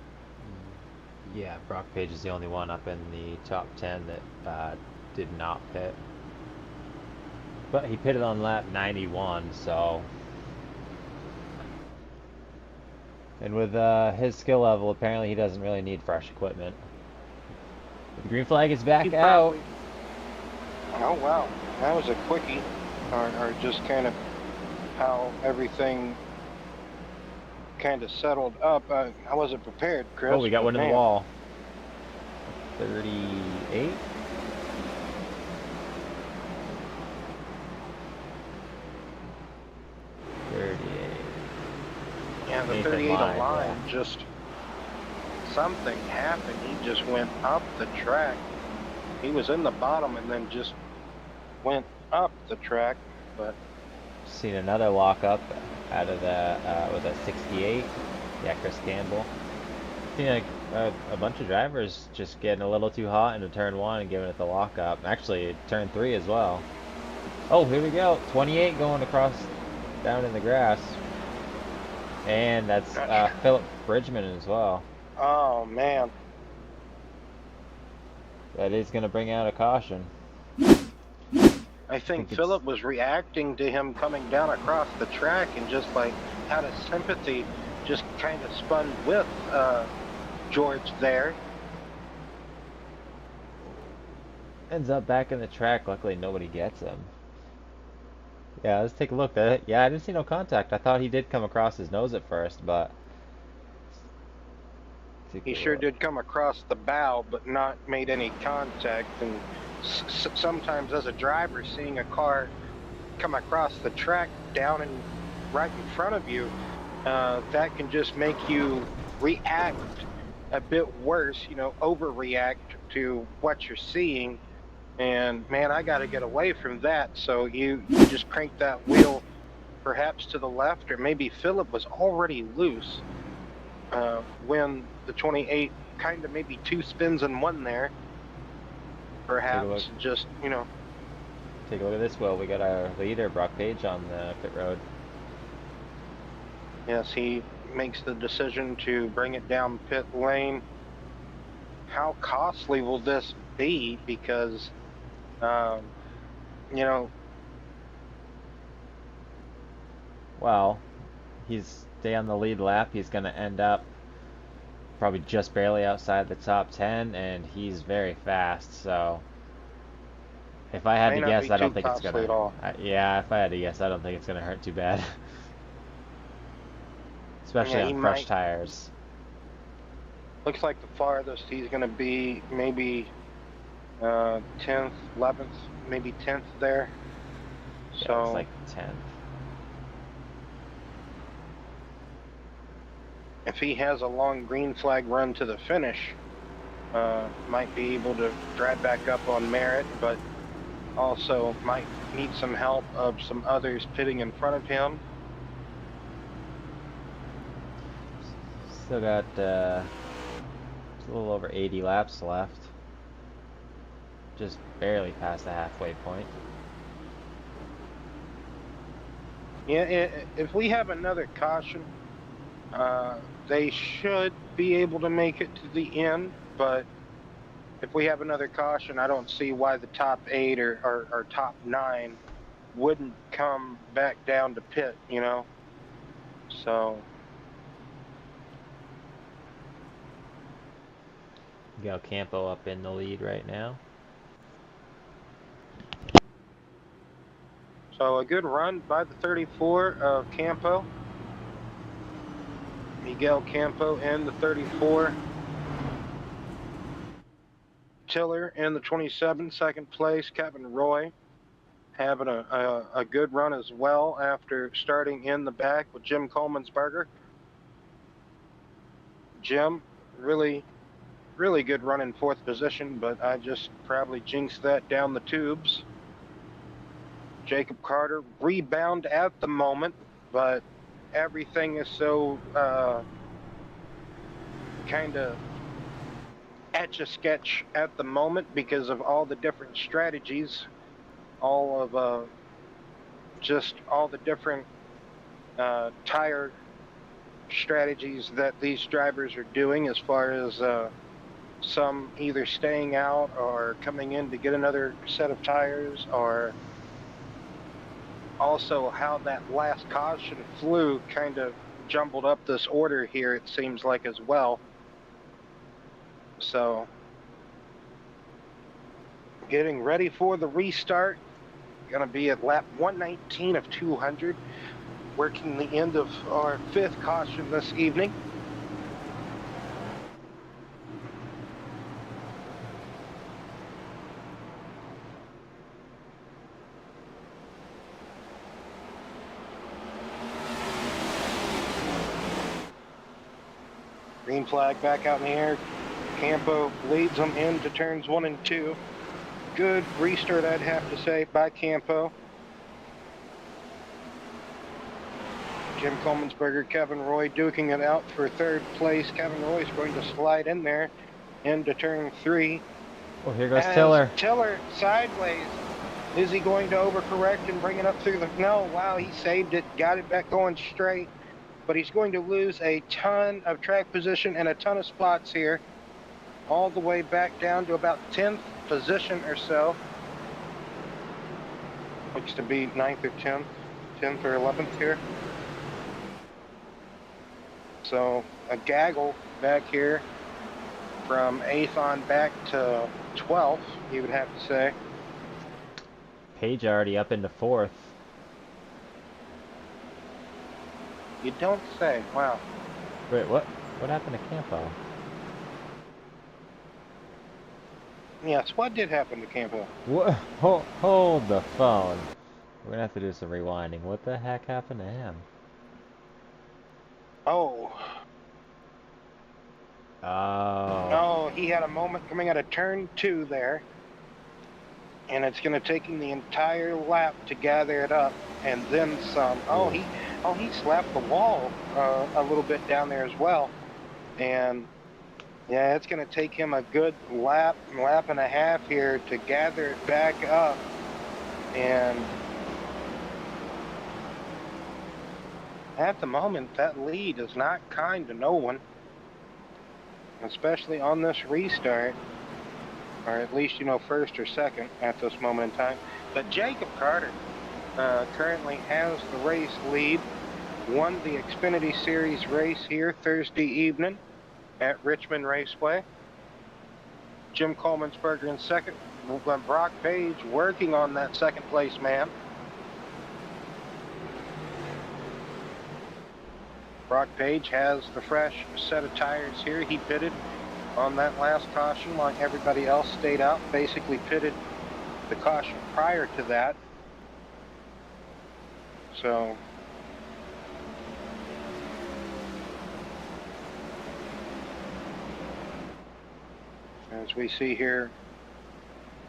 Yeah, Brock Page is the only one up in the top 10 that did not pit. But he pitted on lap 91, so... And with his skill level, apparently he doesn't really need fresh equipment. The green flag is back out. Oh, wow. That was a quickie. Or just kind of how everything kind of settled up. I wasn't prepared, Chris. Oh, we got one in the wall. 38? Yeah, the 38 line, just something happened. He just went up the track. He was in the bottom and then just went up the track. But seen another lockup out of the was that 68? Yeah, Chris Campbell. See, like a bunch of drivers just getting a little too hot into turn one and giving it the lock up. Actually, turn three as well. Oh, here we go. 28 going across down in the grass. And that's Not sure. Philip Bridgman as well. Oh man. That is going to bring out a caution. I I think think it's Philip was reacting to him coming down across the track and just like out of sympathy, just kind of spun with George there. ends up back in the track. Luckily, nobody gets him. Yeah, let's take a look at it. Yeah, I didn't see no contact. I thought he did come across his nose at first, but take He a sure look. did come across the bow, but not made any contact. And sometimes, as a driver, seeing a car come across the track down and right in front of you, that can just make you react a bit worse. You know, overreact to what you're seeing. And man, I got to get away from that. So you just crank that wheel perhaps to the left, or maybe Philip was already loose when the 28 kind of maybe two spins in one there. Take a look. Perhaps just, you know. Take a look at this wheel. We got our leader, Brock Page, on the pit road. Yes, he makes the decision to bring it down pit lane. How costly will this be? Because, you know, Well, he's stay on the lead lap. He's going to end up probably just barely outside the top 10, and he's very fast. So if I had may to not guess, be I too don't think it's costly gonna. at all. Yeah, if I had to guess, I don't think it's gonna hurt too bad, especially Yeah, he on fresh might. tires. Looks like the farthest he's going to be maybe 10th, 11th, maybe 10th there. Yeah, it's So like 10th. if he has a long green flag run to the finish, might be able to drive back up on merit, but also might need some help of some others pitting in front of him. Still got a little over 80 laps left. Just barely past the halfway point. Yeah, if we have another caution, they should be able to make it to the end, but if we have another caution, I don't see why the top 8 or top 9 wouldn't come back down to pit, you know? So, Got Campo up in the lead right now. so a good run by the 34 of Campo. Miguel Campo in the 34. Tiller in the 27, second place. Kevin Roy having a good run as well after starting in the back with Jim Coleman'sberger. Jim, really good run in fourth position, but I just probably jinxed that down the tubes. Jacob Carter, rebound at the moment, but everything is so kind of etch-a-sketch at the moment because of all the different strategies, all of just all the different tire strategies that these drivers are doing, as far as some either staying out or coming in to get another set of tires, or also how that last caution flew kind of jumbled up this order here, it seems like, as well. So getting ready for the restart. Gonna be at lap 119 of 200, working the end of our 5th caution this evening. Green flag back out in the air. Campo leads them into turns 1 and 2. Good restart, I'd have to say, by Campo. Jim Coleman'sberger, Kevin Roy duking it out for third place. Kevin Roy is going to slide in there into turn 3. Oh, here goes As Tiller. Tiller sideways. Is he going to overcorrect and bring it up through the... No, wow, he saved it, got it back going straight. But he's going to lose a ton of track position and a ton of spots here. All the way back down to about 10th position or so. Looks to be 9th or 10th or 11th here. So a gaggle back here from 8th on back to 12th, you would have to say. Page already up into 4th. You don't say. Wow. Wait, what? What happened to Campo? Yes, what did happen to Campo? What? Hold the phone. We're gonna have to do some rewinding. What the heck happened to him? Oh. Oh. Oh, he had a moment coming out of turn 2 there. And it's going to take him the entire lap to gather it up and then some. Oh, he slapped the wall a little bit down there as well. And yeah, it's going to take him a good lap and a half here to gather it back up. And at the moment, that lead is not kind to no one, especially on this restart. Or at least, you know, first or second at this moment in time. But Jacob Carter currently has the race lead. Won the Xfinity Series race here Thursday evening at Richmond Raceway. Jim Coleman'sberger in second. Brock Page working on that second place man. Brock Page has the fresh set of tires here. He pitted on that last caution while everybody else stayed out. Basically pitted the caution prior to that. So as we see here,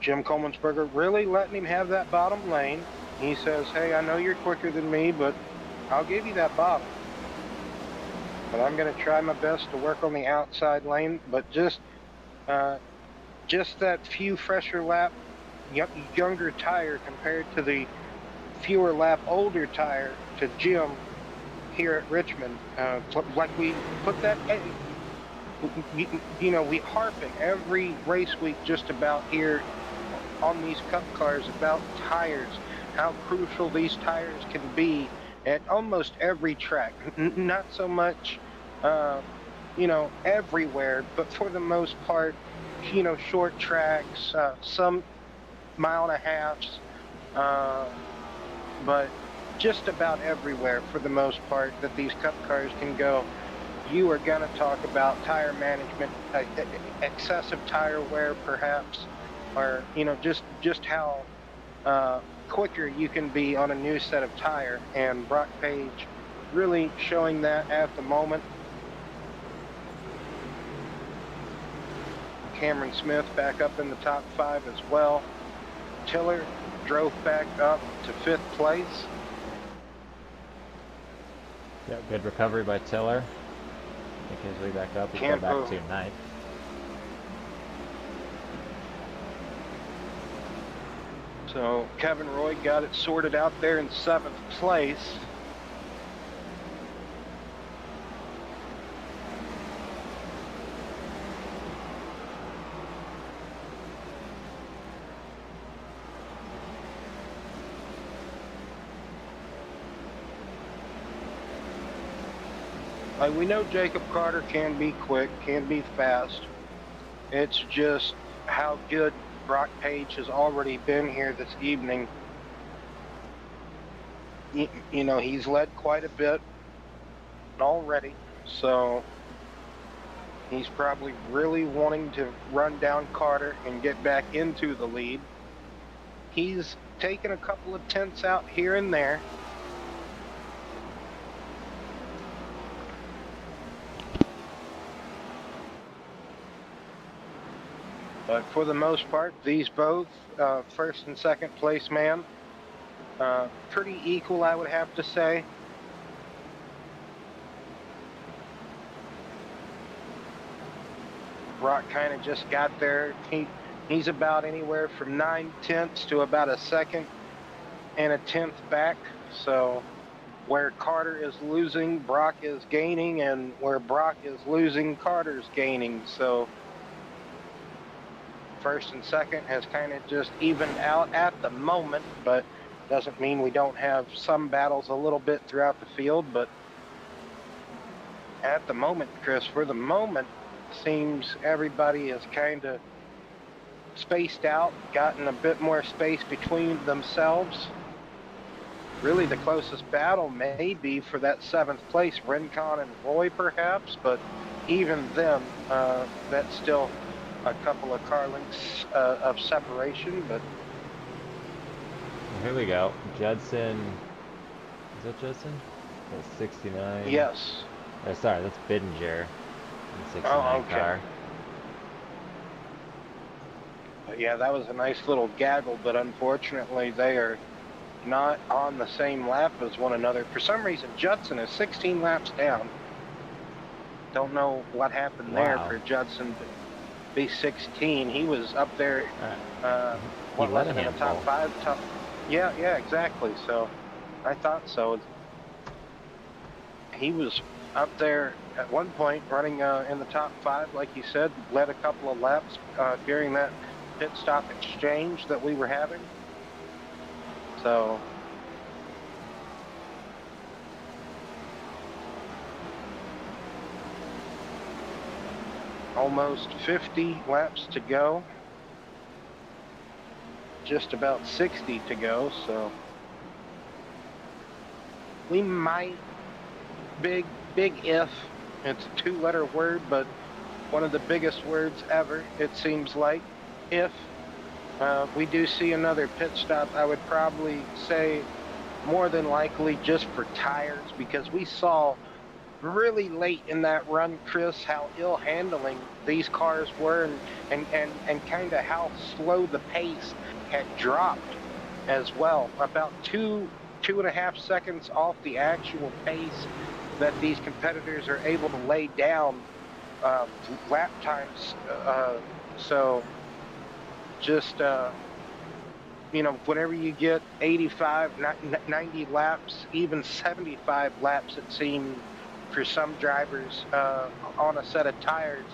Jim Coleman'sberger really letting him have that bottom lane. He says, hey, I know you're quicker than me, but I'll give you that bottom. But I'm going to try my best to work on the outside lane. But just that few fresher lap, younger tire compared to the fewer lap older tire to Jim here at Richmond. Like we put that, you know, we harp it every race week just about here on these Cup cars about tires, how crucial these tires can be at almost every track. Not so much, you know, everywhere, but for the most part, you know, short tracks, some mile and a halves, but just about everywhere for the most part that these Cup cars can go. You are going to talk about tire management, excessive tire wear perhaps, or, you know, just how quicker you can be on a new set of tire, and Brock Page really showing that at the moment. Cameron Smith back up in the top 5 as well. Tiller drove back up to 5th place. Yeah, good recovery by Tiller. Make his way back up. He's going back to 9th. So Kevin Roy got it sorted out there in 7th place. We know Jacob Carter can be quick, can be fast. It's just how good Brock Page has already been here this evening. You know, he's led quite a bit already, so he's probably really wanting to run down Carter and get back into the lead. He's taken a couple of tenths out here and there. But for the most part, these both, first and second place man, pretty equal, I would have to say. Brock kind of just got there. He's about anywhere from 9/10 to about a second and a tenth back. So where Carter is losing, Brock is gaining, and where Brock is losing, Carter's gaining. So first and second has kind of just evened out at the moment, but doesn't mean we don't have some battles a little bit throughout the field. But at the moment, Chris, for the moment, seems everybody is kind of spaced out, gotten a bit more space between themselves. Really, the closest battle may be for that 7th place, Rincon and Roy, perhaps, but even then, that's still a couple of car lengths of separation. But here we go. Judson. Is that Judson? That's 69. yes. Oh, sorry, that's Bittinger. 69 Oh, okay. car. But yeah, that was a nice little gaggle, but unfortunately they are not on the same lap as one another. For some reason, Judson is 16 laps down. Don't know what happened there for Judson to be 16. He was up there, what was it, in the top 5? Yeah, exactly. So I thought so. He was up there at one point running in the top 5, like you said, led a couple of laps during that pit stop exchange that we were having. So almost 50 laps to go. Just about 60 to go, so we might, big if, it's a 2-letter word, but one of the biggest words ever, it seems like. If we do see another pit stop, I would probably say more than likely just for tires, because we saw really late in that run, Chris, how ill handling these cars were, and kind of how slow the pace had dropped as well. About 2.5 seconds off the actual pace that these competitors are able to lay down lap times. So just, whenever you get 85, 90 laps, even 75 laps, it seemed, for some drivers on a set of tires,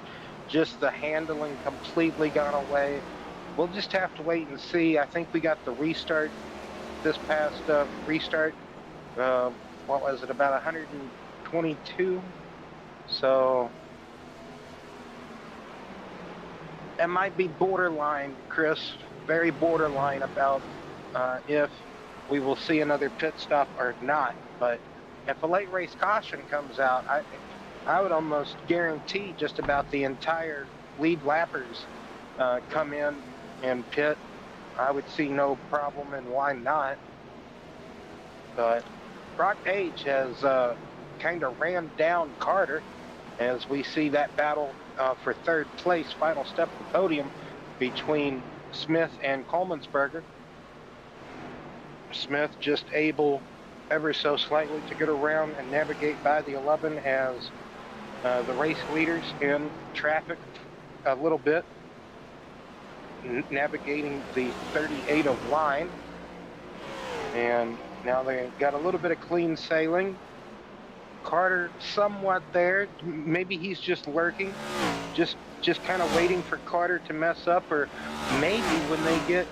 just the handling completely gone away. We'll just have to wait and see. I think we got the restart, this past restart, what was it, about 122? So it might be borderline, Chris, very borderline about if we will see another pit stop or not. But if a late race caution comes out, I would almost guarantee just about the entire lead lappers come in and pit. I would see no problem, and why not? But Brock Page has kind of ran down Carter as we see that battle for 3rd place, final step of the podium between Smith and Coleman'sberger. Smith just able ever so slightly to get around and navigate by the 11 as the race leaders in traffic a little bit, navigating the 38 of line. And now they got a little bit of clean sailing. Carter somewhat there. Maybe he's just lurking, just kind of waiting for Carter to mess up, or maybe when they get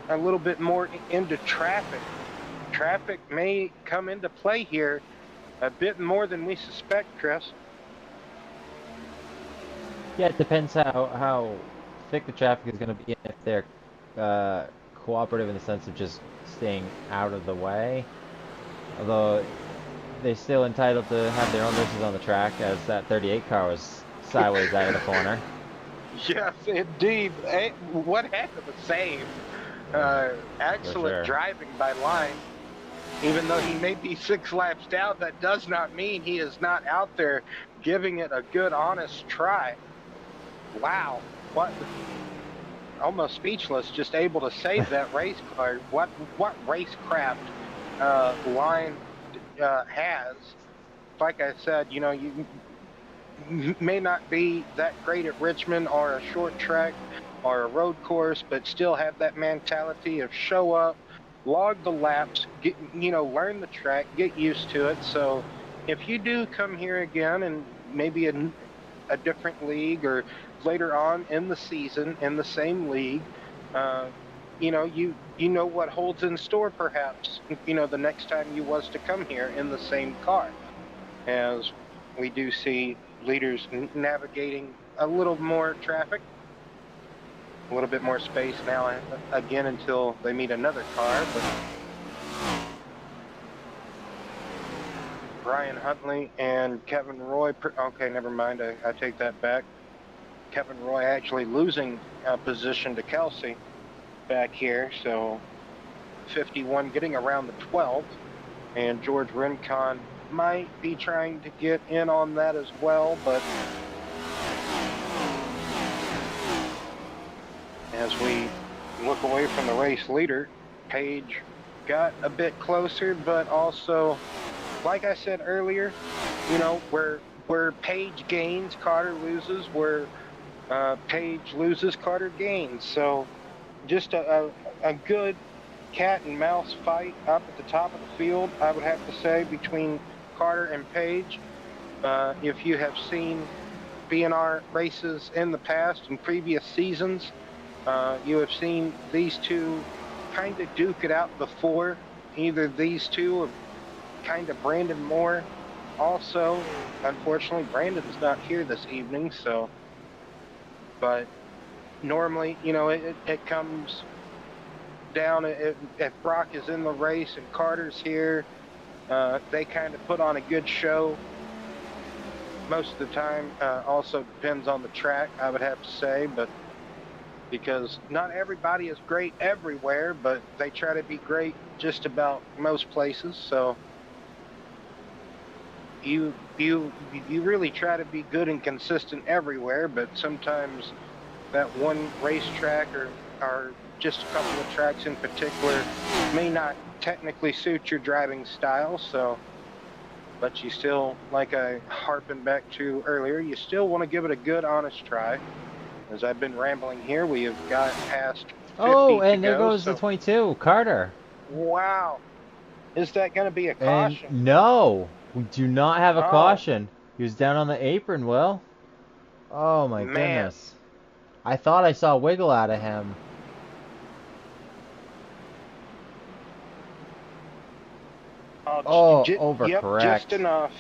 a little bit more into traffic may come into play here a bit more than we suspect, Chris. Yeah, it depends how thick the traffic is going to be, if they're cooperative in the sense of just staying out of the way. Although they're still entitled to have their own races on the track, as that 38 car was sideways out of the corner. Yes, indeed. What heck of a save. Excellent driving by Line. Even though he may be 6 laps down, that does not mean he is not out there giving it a good, honest try. Wow. What? Almost speechless, just able to save that race car. What racecraft Line has. Like I said, may not be that great at Richmond or a short track or a road course, but still have that mentality of show up, log the laps, get, learn the track, get used to it. So if you do come here again and maybe a different league or later on in the season in the same league, you know what holds in store perhaps, the next time you was to come here in the same car, as we do see leaders navigating a little more traffic, a little bit more space now again until they meet another car. But Brian Huntley and Kevin Roy, okay, never mind, I take that back. Kevin Roy actually losing position to Kelsey back here, so 51 getting around the 12th, and George Rincon might be trying to get in on that as well, but as we look away from the race leader, Page got a bit closer, but also, like I said earlier, where Page gains, Carter loses, where Page loses, Carter gains. So just a good cat and mouse fight up at the top of the field, I would have to say, between Carter and Page. If you have seen BNR races in the past, in previous seasons, you have seen these two kind of duke it out before. Either these two or kind of Brandon Moore. Also, unfortunately, Brandon's not here this evening, so, but normally, it comes down, if Brock is in the race and Carter's here, they kind of put on a good show most of the time. Also depends on the track, I would have to say, but because not everybody is great everywhere, but they try to be great just about most places. So you really try to be good and consistent everywhere, but sometimes that one racetrack or just a couple of tracks in particular may not technically suit your driving style. So, but you still, like I harping back to earlier, you still want to give it a good, honest try. As I've been rambling here, we have got past 50 Oh, and to there go, goes the so 22, Carter. wow. Is that going to be a And caution? no, we do not have a Oh, caution. He was down on the apron, Will. Oh my man. goodness. I thought I saw wiggle out of him. Oh, Oh, yep, just overcorrect. enough.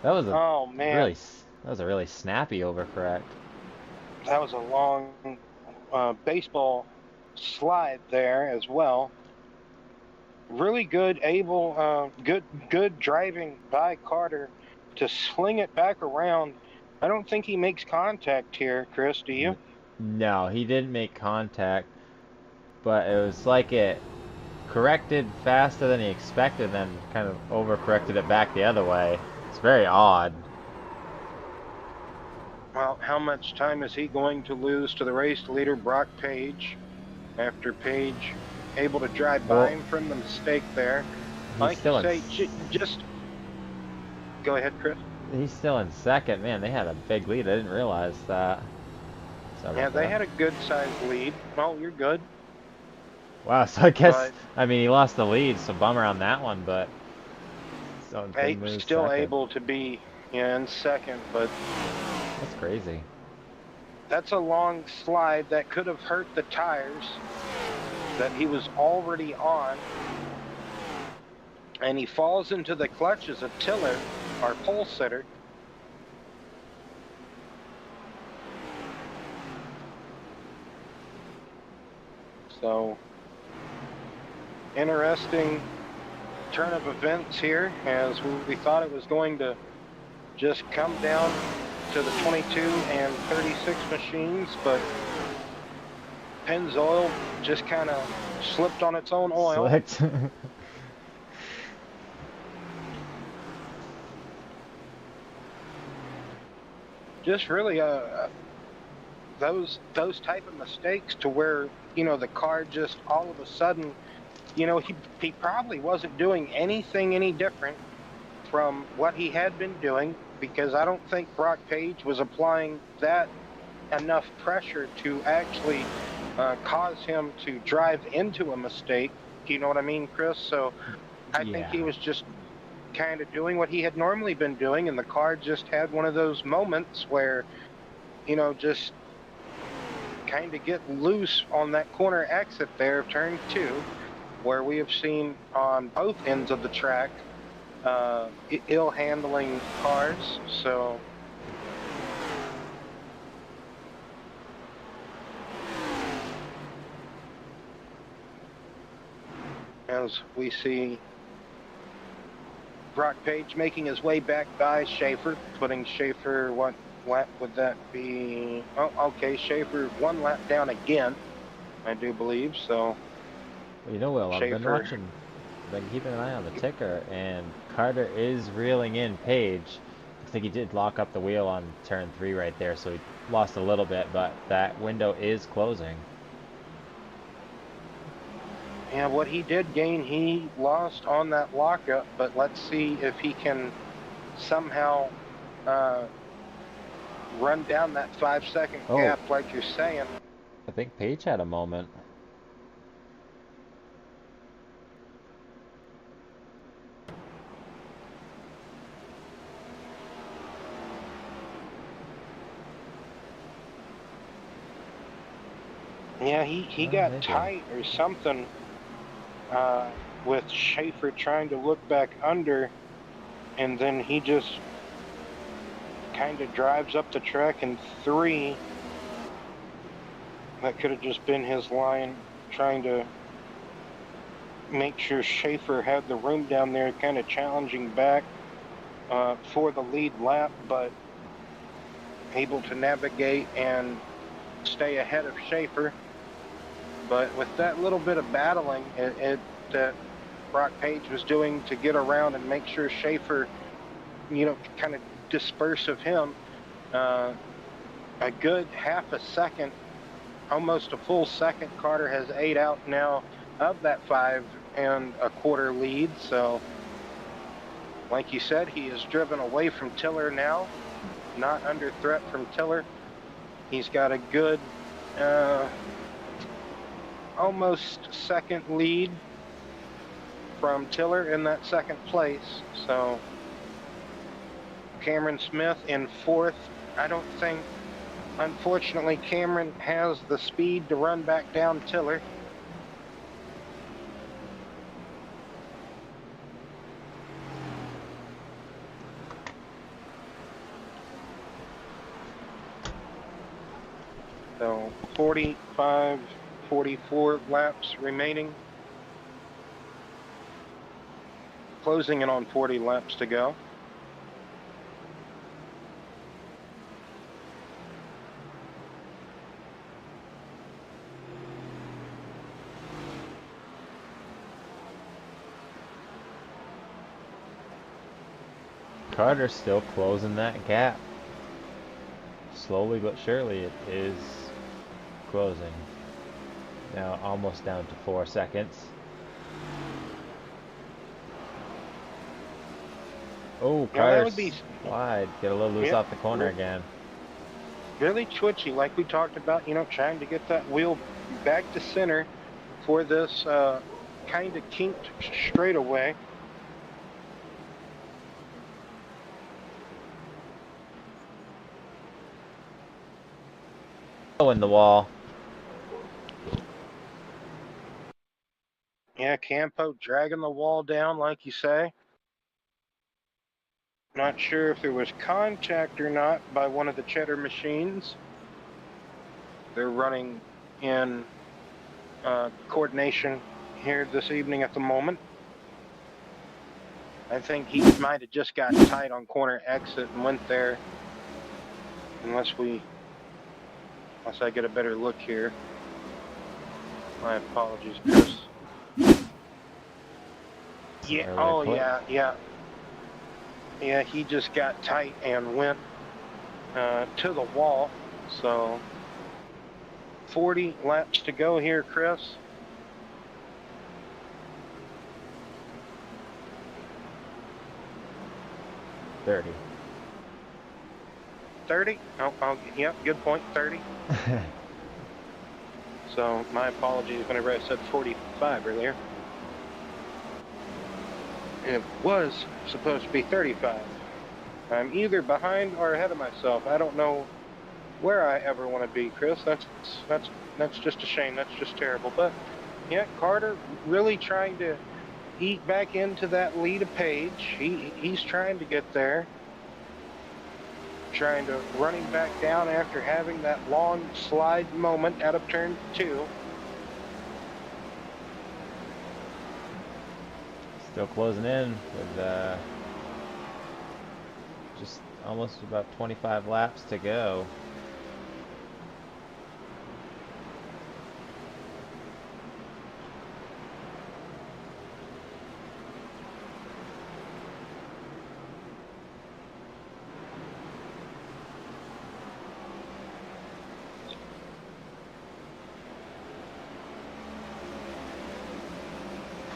That was a Oh, man. really, that was a really snappy overcorrect. That was a long baseball slide there as well. Really good, good driving by Carter to sling it back around. I don't think he makes contact here, Chris, do you? No, he didn't make contact, but it was like it corrected faster than he expected, then kind of overcorrected it back the other way. It's very odd. Well, how much time is he going to lose to the race leader, Brock Page, after Page able to drive by him from the mistake there? Like you say, just go ahead, Chris. He's still in second. Man, they had a big lead. I didn't realize that. Yeah, they had a good-sized lead. Oh, you're good. Wow, so I guess, But I mean, he lost the lead, so bummer on that one, but still able to be in second, but that's crazy. that's a long slide that could have hurt the tires that he was already on. And he falls into the clutches of Tiller, our pole sitter. So, interesting turn of events here, as we thought it was going to just come down to the 22 and 36 machines, but Pennzoil just kind of slipped on its own oil. Slicked. Just really those type of mistakes to where, the car just all of a sudden, he probably wasn't doing anything any different from what he had been doing, because I don't think Brock Page was applying that enough pressure to actually cause him to drive into a mistake. You know what I mean, Chris? So I think he Yeah. was just kind of doing what he had normally been doing, and the car just had one of those moments where, you know, just kind of get loose on that corner exit there of turn 2, where we have seen on both ends of the track ill handling cars. So as we see Brock Page making his way back by Schaefer, putting Schaefer, what lap would that be? Oh, okay, Schaefer 1 lap down again, I do believe. So Well, you know, Will, I've Schaefer, been keeping an eye on the ticker, and Carter is reeling in Page. Looks like he did lock up the wheel on turn 3 right there, so he lost a little bit, but that window is closing. yeah, what he did gain, he lost on that lockup, but let's see if he can somehow run down that 5-second Oh, gap like you're saying. I think Page had a moment. Yeah, he Oh, got maybe. tight or something with Schaefer trying to look back under, and then he just kind of drives up the track in 3. That could have just been his line, trying to make sure Schaefer had the room down there, kind of challenging back for the lead lap, but able to navigate and stay ahead of Schaefer. But with that little bit of battling that Brock Page was doing to get around and make sure Schaefer, you know, kind of disperse of him, a good half a second, almost a full second, Carter has 8 out now of that 5 1/4 lead. So like you said, he is driven away from Tiller now, not under threat from Tiller. He's got a good almost second lead from Tiller in that second place. So Cameron Smith in 4th. I don't think, unfortunately, Cameron has the speed to run back down Tiller. So 45, 44 laps remaining. Closing in on 40 laps to go. Carter's still closing that gap. Slowly but surely it is closing. Now almost down to 4 seconds. Oh, Yeah, that Carter would be slide. Get a little loose off the corner again. really twitchy, like we talked about, you know, trying to get that wheel back to center for this kind of kinked straightaway. Oh, in the wall. Yeah, Campo dragging the wall down, like you say. Not sure if there was contact or not by one of the cheddar machines. They're running in coordination here this evening at the moment. I think he might have just got tight on corner exit and went there. Unless I get a better look here. My apologies, Chris. Yeah, oh yeah. Yeah, he just got tight and went to the wall. So 40 laps to go here, Chris. 30. 30? Oh, yep, good point, 30. So my apologies whenever I said 45 earlier. It was supposed to be 35. I'm either behind or ahead of myself. I don't know where I ever want to be, Chris. That's just a shame. That's just terrible. But yeah, Carter really trying to eat back into that lead of Page. He's trying to get there. Trying to run him back down after having that long slide moment out of turn 2. Still closing in with just almost about 25 laps to go.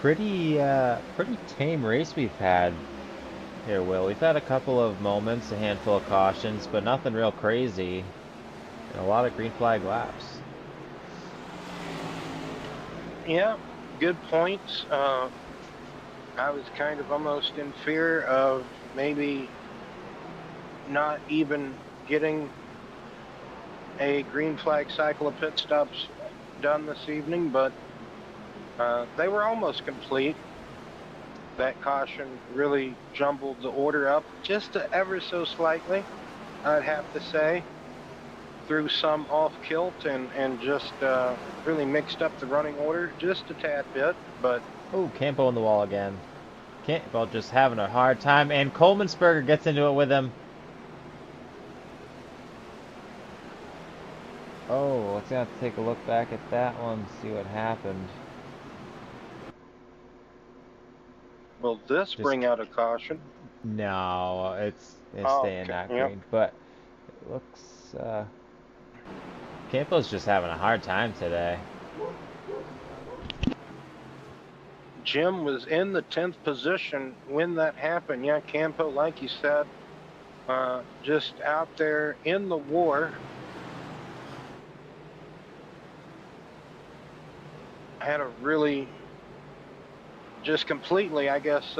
Pretty tame race we've had here, Will. We've had a couple of moments, a handful of cautions, but nothing real crazy, and a lot of green flag laps. Yeah, good points. I was kind of almost in fear of maybe not even getting a green flag cycle of pit stops done this evening, but they were almost complete. That caution really jumbled the order up just ever so slightly, I'd have to say. Threw some off kilt and just really mixed up the running order just a tad bit, but... Oh, Campo on the wall again. Campo just having a hard time, and Coleman'sberger gets into it with him. Oh, let's have to take a look back at that one, see what happened. Will this bring out a caution? No, it's staying okay. not Yep. green, but it looks Campo's just having a hard time today. Jim was in the 10th position when that happened. Yeah, Campo, like you said, just out there in the war. Had a really, just completely, I guess,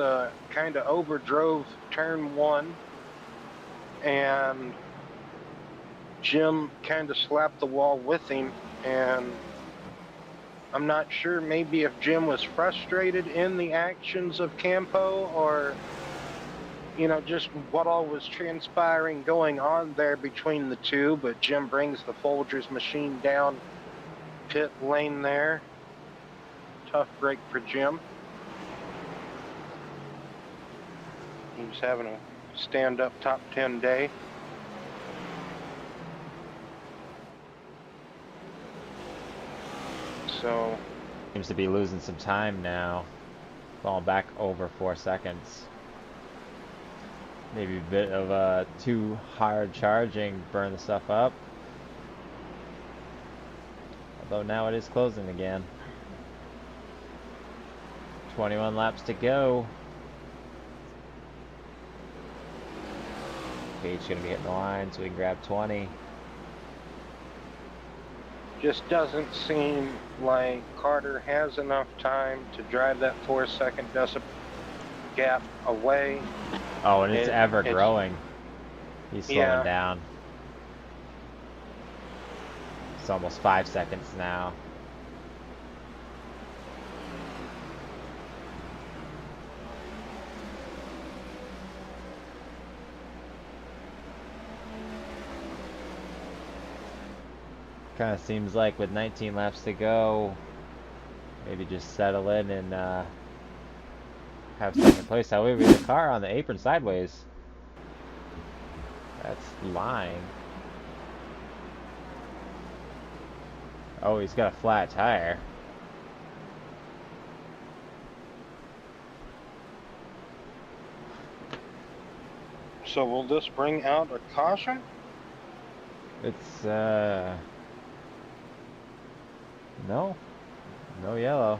kind of overdrove turn 1. And Jim kind of slapped the wall with him. And I'm not sure maybe if Jim was frustrated in the actions of Campo or, you know, just what all was transpiring going on there between the two. But Jim brings the Folgers machine down pit lane there. Tough break for Jim. He was having a stand-up top 10 day. So Seems to be losing some time now. Falling back over 4 seconds. Maybe a bit of too hard charging, burn the stuff up. Although now it is closing again. 21 laps to go. Page gonna be hitting the line so we can grab 20. just doesn't seem like Carter has enough time to drive that 4-second decibel gap away. Oh, and it's ever growing. He's slowing down. It's almost 5 seconds now. Kind of seems like with 19 laps to go, maybe just settle in and have second place. However, the car on the apron sideways. That's lying. Oh, he's got a flat tire. So will this bring out a caution? It's no yellow.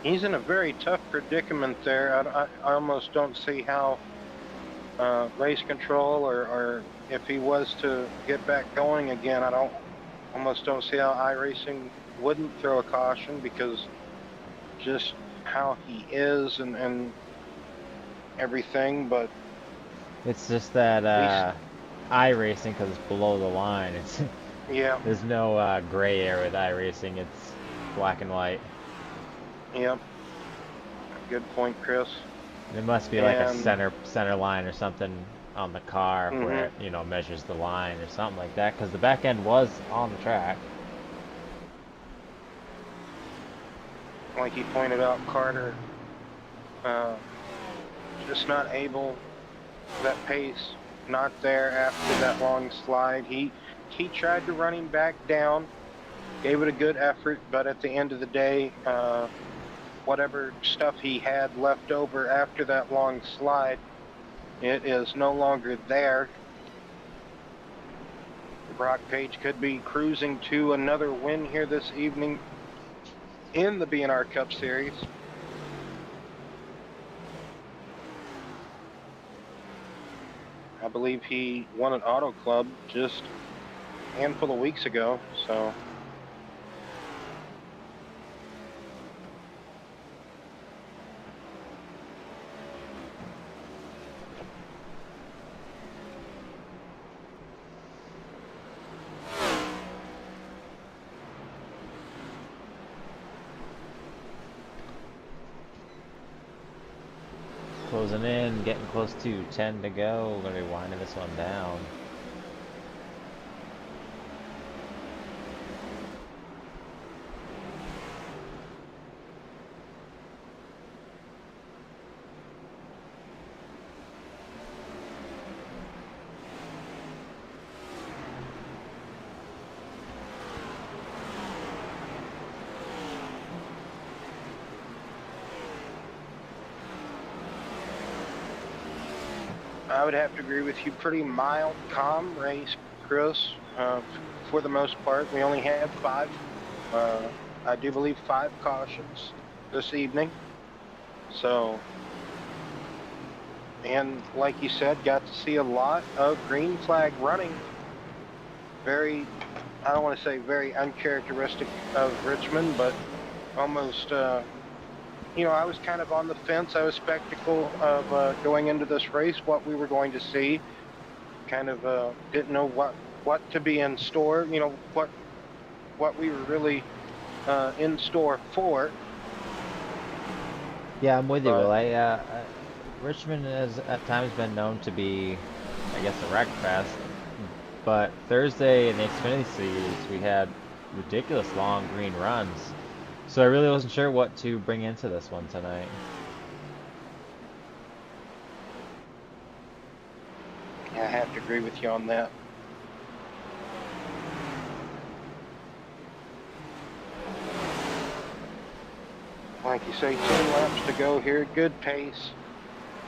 he's in a very tough predicament there. I almost don't see how race control or if he was to get back going again, almost don't see how iRacing wouldn't throw a caution, because just how he is and everything. But It's just that iRacing, because it's below the line. It's yeah, there's no gray area with iRacing. It's black and white. yeah, good point, Chris. It must be like a And center line or something on the car where mhm, it, measures the line or something like that. Because the back end was on the track. like he pointed out, Carter uh, just not able, that pace not there after that long slide. He tried to run him back down, gave it a good effort, but at the end of the day, whatever stuff he had left over after that long slide, it is no longer there. Brock Page could be cruising to another win here this evening in the BNR Cup Series. I believe he won an Auto Club just a handful of weeks ago, so Closing in, getting close to 10 to go. We're gonna be winding this one down. I would have to agree with you. Pretty mild, calm race, Chris. For the most part, we only had 5. I do believe 5 cautions this evening. So, and like you said, got to see a lot of green flag running. Very, I don't want to say very uncharacteristic of Richmond, but almost, I was kind of on the fence. I was skeptical of going into this race, what we were going to see. Kind of didn't know what to be in store, what we were really in store for. Yeah, I'm with you, But Will. Richmond has at times been known to be, I guess, a wreck fest. But Thursday in the Xfinity Series, we had ridiculous long green runs. So I really wasn't sure what to bring into this one tonight. I have to agree with you on that. Like you say, 10 laps to go here. Good pace.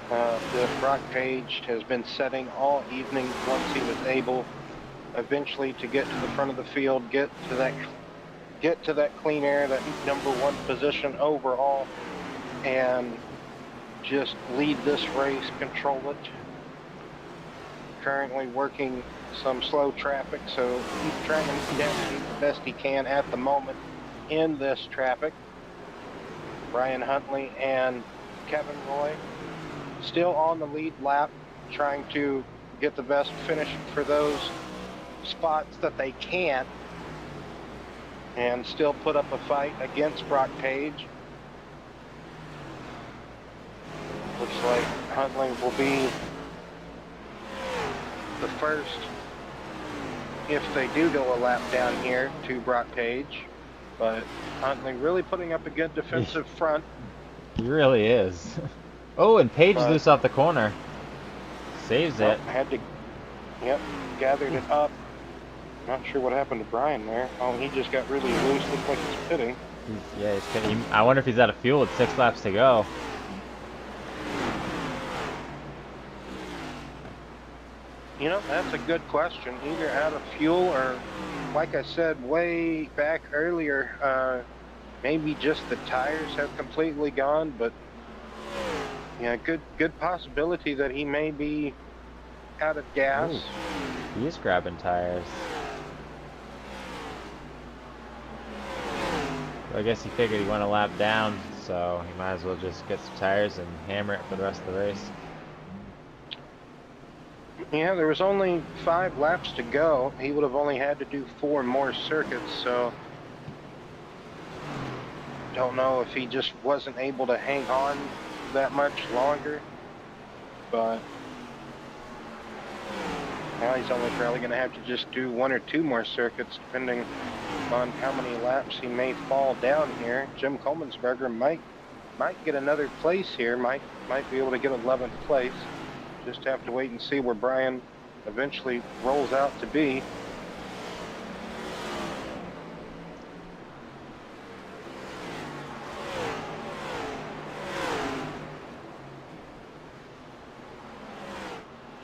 The Brock Page has been setting all evening once he was able eventually to get to the front of the field, get to that clean air, that #1 position overall, and just lead this race, control it. Currently working some slow traffic, so he's trying to navigate the best he can at the moment in this traffic. Brian Huntley and Kevin Roy still on the lead lap, trying to get the best finish for those spots that they can, and still put up a fight against Brock Page. Looks like Huntley will be the first, if they do go a lap down here, to Brock Page. But Huntley really putting up a good defensive front. He really is. Oh, and Page is loose off the corner. Saves it. Gathered it up. Not sure what happened to Brian there. Oh, he just got really loose. Looks like he's pitting. He's pitting. I wonder if he's out of fuel with 6 laps to go. That's a good question. Either out of fuel or, like I said way back earlier, maybe just the tires have completely gone, but yeah, good possibility that he may be out of gas. Ooh, he is grabbing tires. Well, I guess he figured he went a lap down, so he might as well just get some tires and hammer it for the rest of the race. Yeah, there was only 5 laps to go. He would have only had to do 4 more circuits, so don't know if he just wasn't able to hang on that much longer, but now he's only probably going to have to just do 1 or 2 more circuits, depending on how many laps he may fall down here. Jim Coleman'sberger might get another place here, might be able to get 11th place. Just have to wait and see where Brian eventually rolls out to be.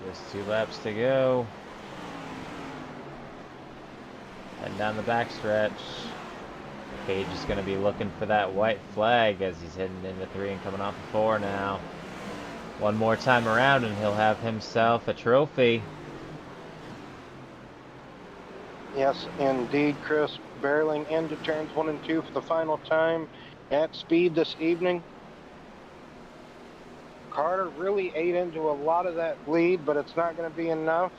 Just 2 laps to go. Heading down the backstretch. Cage is going to be looking for that white flag as he's heading into 3 and coming off of 4 now. One more time around and he'll have himself a trophy. Yes, indeed, Chris. Barreling into turns 1 and 2 for the final time at speed this evening. Carter really ate into a lot of that lead, but it's not going to be enough.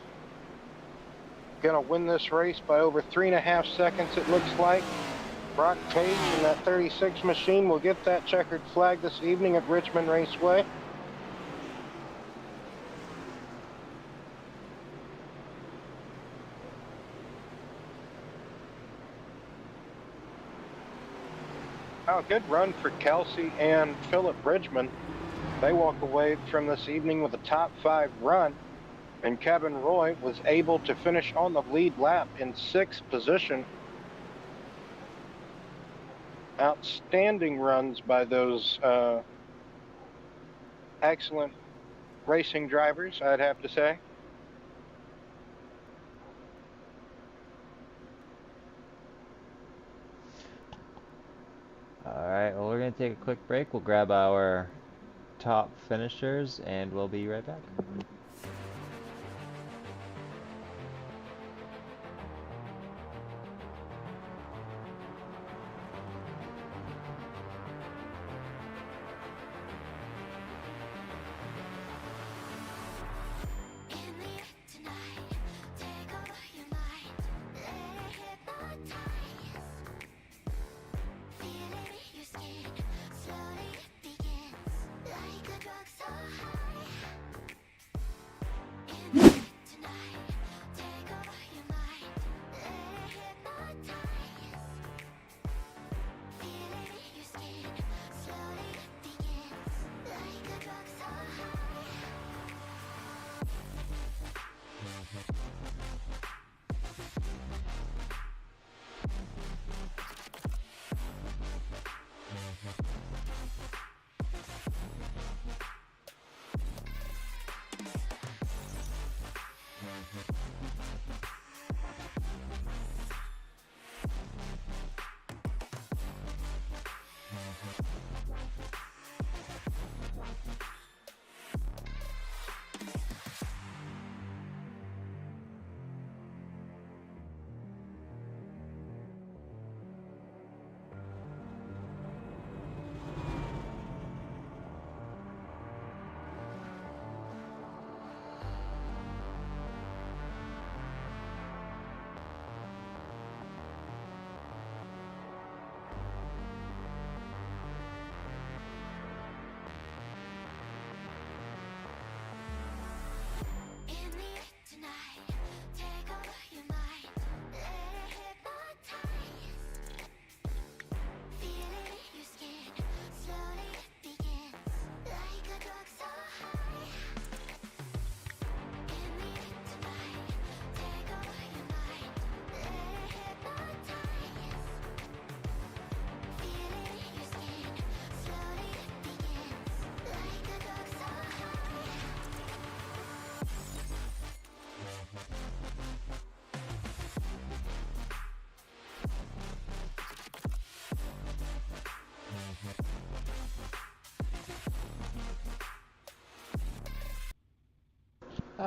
Going to win this race by over 3.5 seconds, it looks like. Brock Page and that 36 machine will get that checkered flag this evening at Richmond Raceway. Oh, good run for Kelsey and Philip Bridgman. They walk away from this evening with a top 5 run, and Kevin Roy was able to finish on the lead lap in 6th position. Outstanding runs by those excellent racing drivers, I'd have to say. Alright, well, we're going to take a quick break. We'll grab our top finishers and we'll be right back.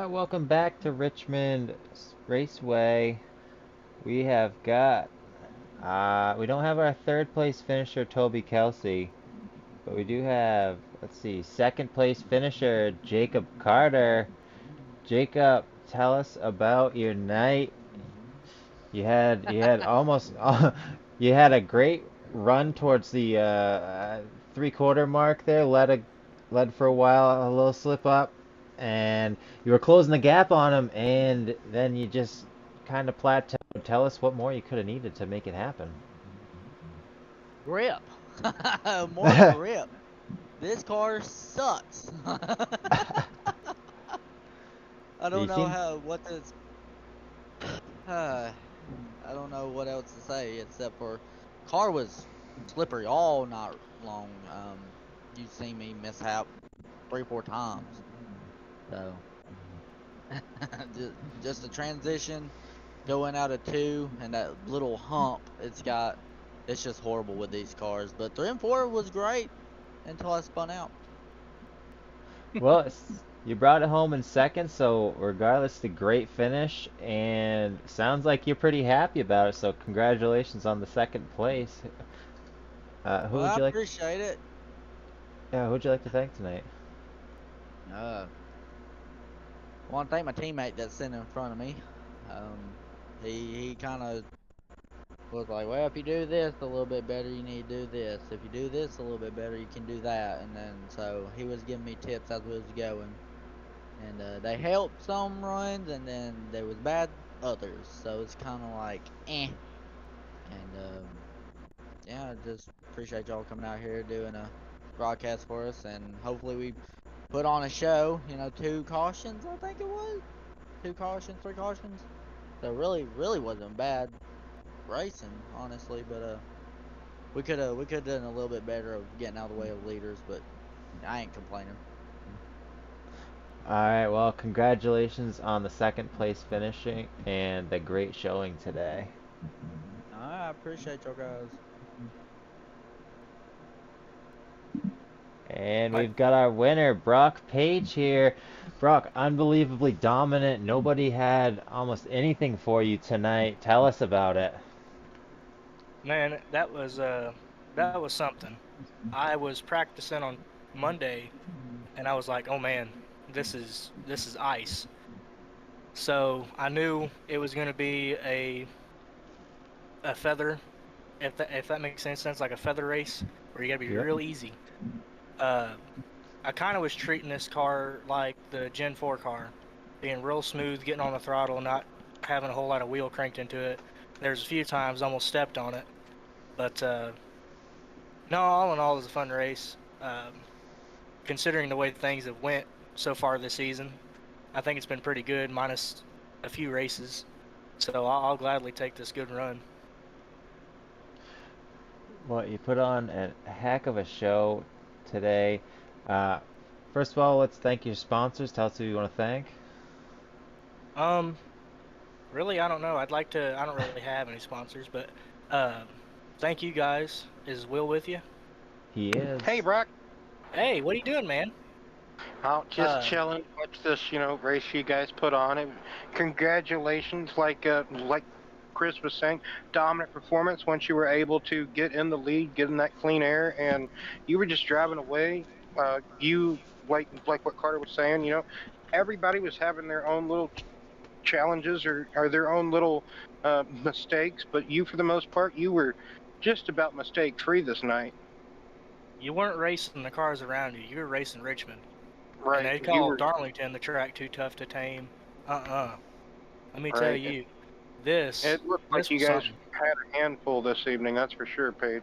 Welcome back to Richmond Raceway. We have got, we don't have our third place finisher, Toby Kelsey, but we do have, let's see, second place finisher, Jacob Carter. Jacob, tell us about your night. You had almost, you had a great run towards the 3/4 mark there, led for a while, a little slip up, and you were closing the gap on him, and then you just kind of plateaued. Tell us what more you could have needed to make it happen. Grip. More grip. This car sucks. I You don't know seem what this. I don't know what else to say except for car was slippery all night long. You see me mishap 3, 4 times. So just the transition going out of 2 and that little hump it's just horrible with these cars. But 3 and 4 was great until I spun out. well. You brought it home in second, so regardless, the great finish, and sounds like you're pretty happy about it. So congratulations on the second place. Who Well, would I you like? appreciate it. Yeah, who'd you like to thank tonight? Uh, I want to thank my teammate that's sitting in front of me. Um, he kind of was like, well, if you do this a little bit better, you need to do this. If you do this a little bit better, you can do that. And then so he was giving me tips as we was going, and they helped some runs, and then there was bad others. So it's kind of like eh. And yeah, I just appreciate y'all coming out here doing a broadcast for us, and hopefully we put on a show. 2 cautions, I think it was. 2 cautions, 3 cautions. So really wasn't bad racing, honestly. But we could have done a little bit better of getting out of the way of leaders, but I ain't complaining. All right, well, congratulations on the second place finishing and the great showing today. I appreciate y'all guys. And I, we've got our winner, Brock Page here. Brock, unbelievably dominant. Nobody had almost anything for you tonight. Tell us about it. man, that was something. I was practicing on Monday, and I was like, "Oh man, this is ice." So I knew it was going to be a feather, if that makes any sense, like a feather race where you got to be Yep. real easy. Uh, I kind of was treating this car like the Gen 4 car, being real smooth, getting on the throttle, not having a whole lot of wheel cranked into it. There's a few times I almost stepped on it, but no, all in all, it was a fun race. Considering the way things have went so far this season, I think it's been pretty good, minus a few races. So I'll gladly take this good run. Well, you put on a heck of a show today. Uh, First of all, let's thank your sponsors. Tell us who you want to thank. Um, Really, I don't know. I'd like to. I don't really have any sponsors, but uh, thank you guys. Is Will with you? He is. Hey, Brock. Hey, what are you doing, man? Out just Uh, chilling. Watch this, race you guys put on. Congratulations, like Chris was saying, dominant performance once you were able to get in the lead, get in that clean air, and you were just driving away. You like what Carter was saying. Everybody was having their own little challenges or their own little mistakes, but you, for the most part, you were just about mistake free this night. you weren't racing the cars around you. You were racing Richmond, and Right. they You call were Darlington the track too tough to tame. Let me tell right. you, this It looked like this you was guys something. had a handful this evening, that's for sure, Paige.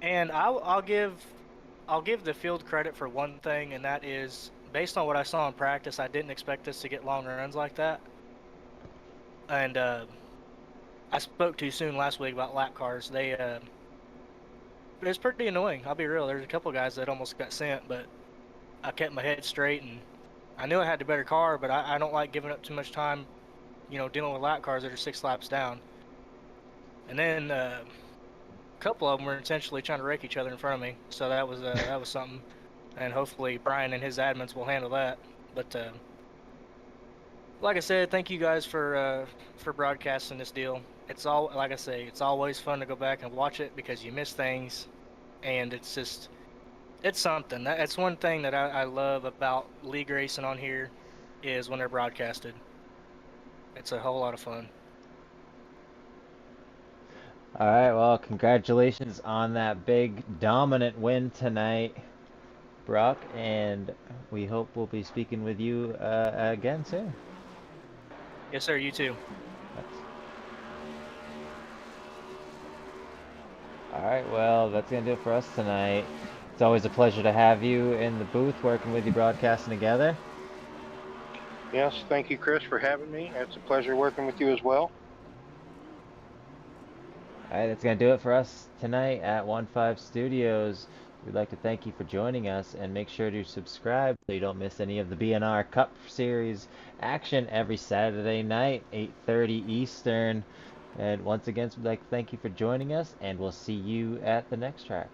And I'll give the field credit for one thing, and that is based on what I saw in practice. I didn't expect us to get long runs like that, and I spoke too soon last week about lap cars. It's pretty annoying. I'll be real. There's a couple guys that almost got sent, but I kept my head straight, and I knew I had the better car, but I don't like giving up too much time, dealing with lap cars that are 6 laps down. And then a couple of them were intentionally trying to wreck each other in front of me, so that was something. And hopefully Brian and his admins will handle that. But Like I said, thank you guys for broadcasting this deal. It's all like I say, it's always fun to go back and watch it because you miss things, and it's something. That's one thing that I love about league racing on here, is when they're broadcasted. It's a whole lot of fun. All right, well, congratulations on that big dominant win tonight, Brock, and we hope we'll be speaking with you again soon. Yes, sir. You too. All right, well, that's going to do it for us tonight. It's always a pleasure to have you in the booth working with you, broadcasting together. Yes, thank you, Chris, for having me. It's a pleasure working with you as well. All right, that's going to do it for us tonight at 1-5 Studios. We'd like to thank you for joining us, and make sure to subscribe so you don't miss any of the BNR Cup Series action every Saturday night, 8:30 Eastern. And once again, we'd like to thank you for joining us, and we'll see you at the next track.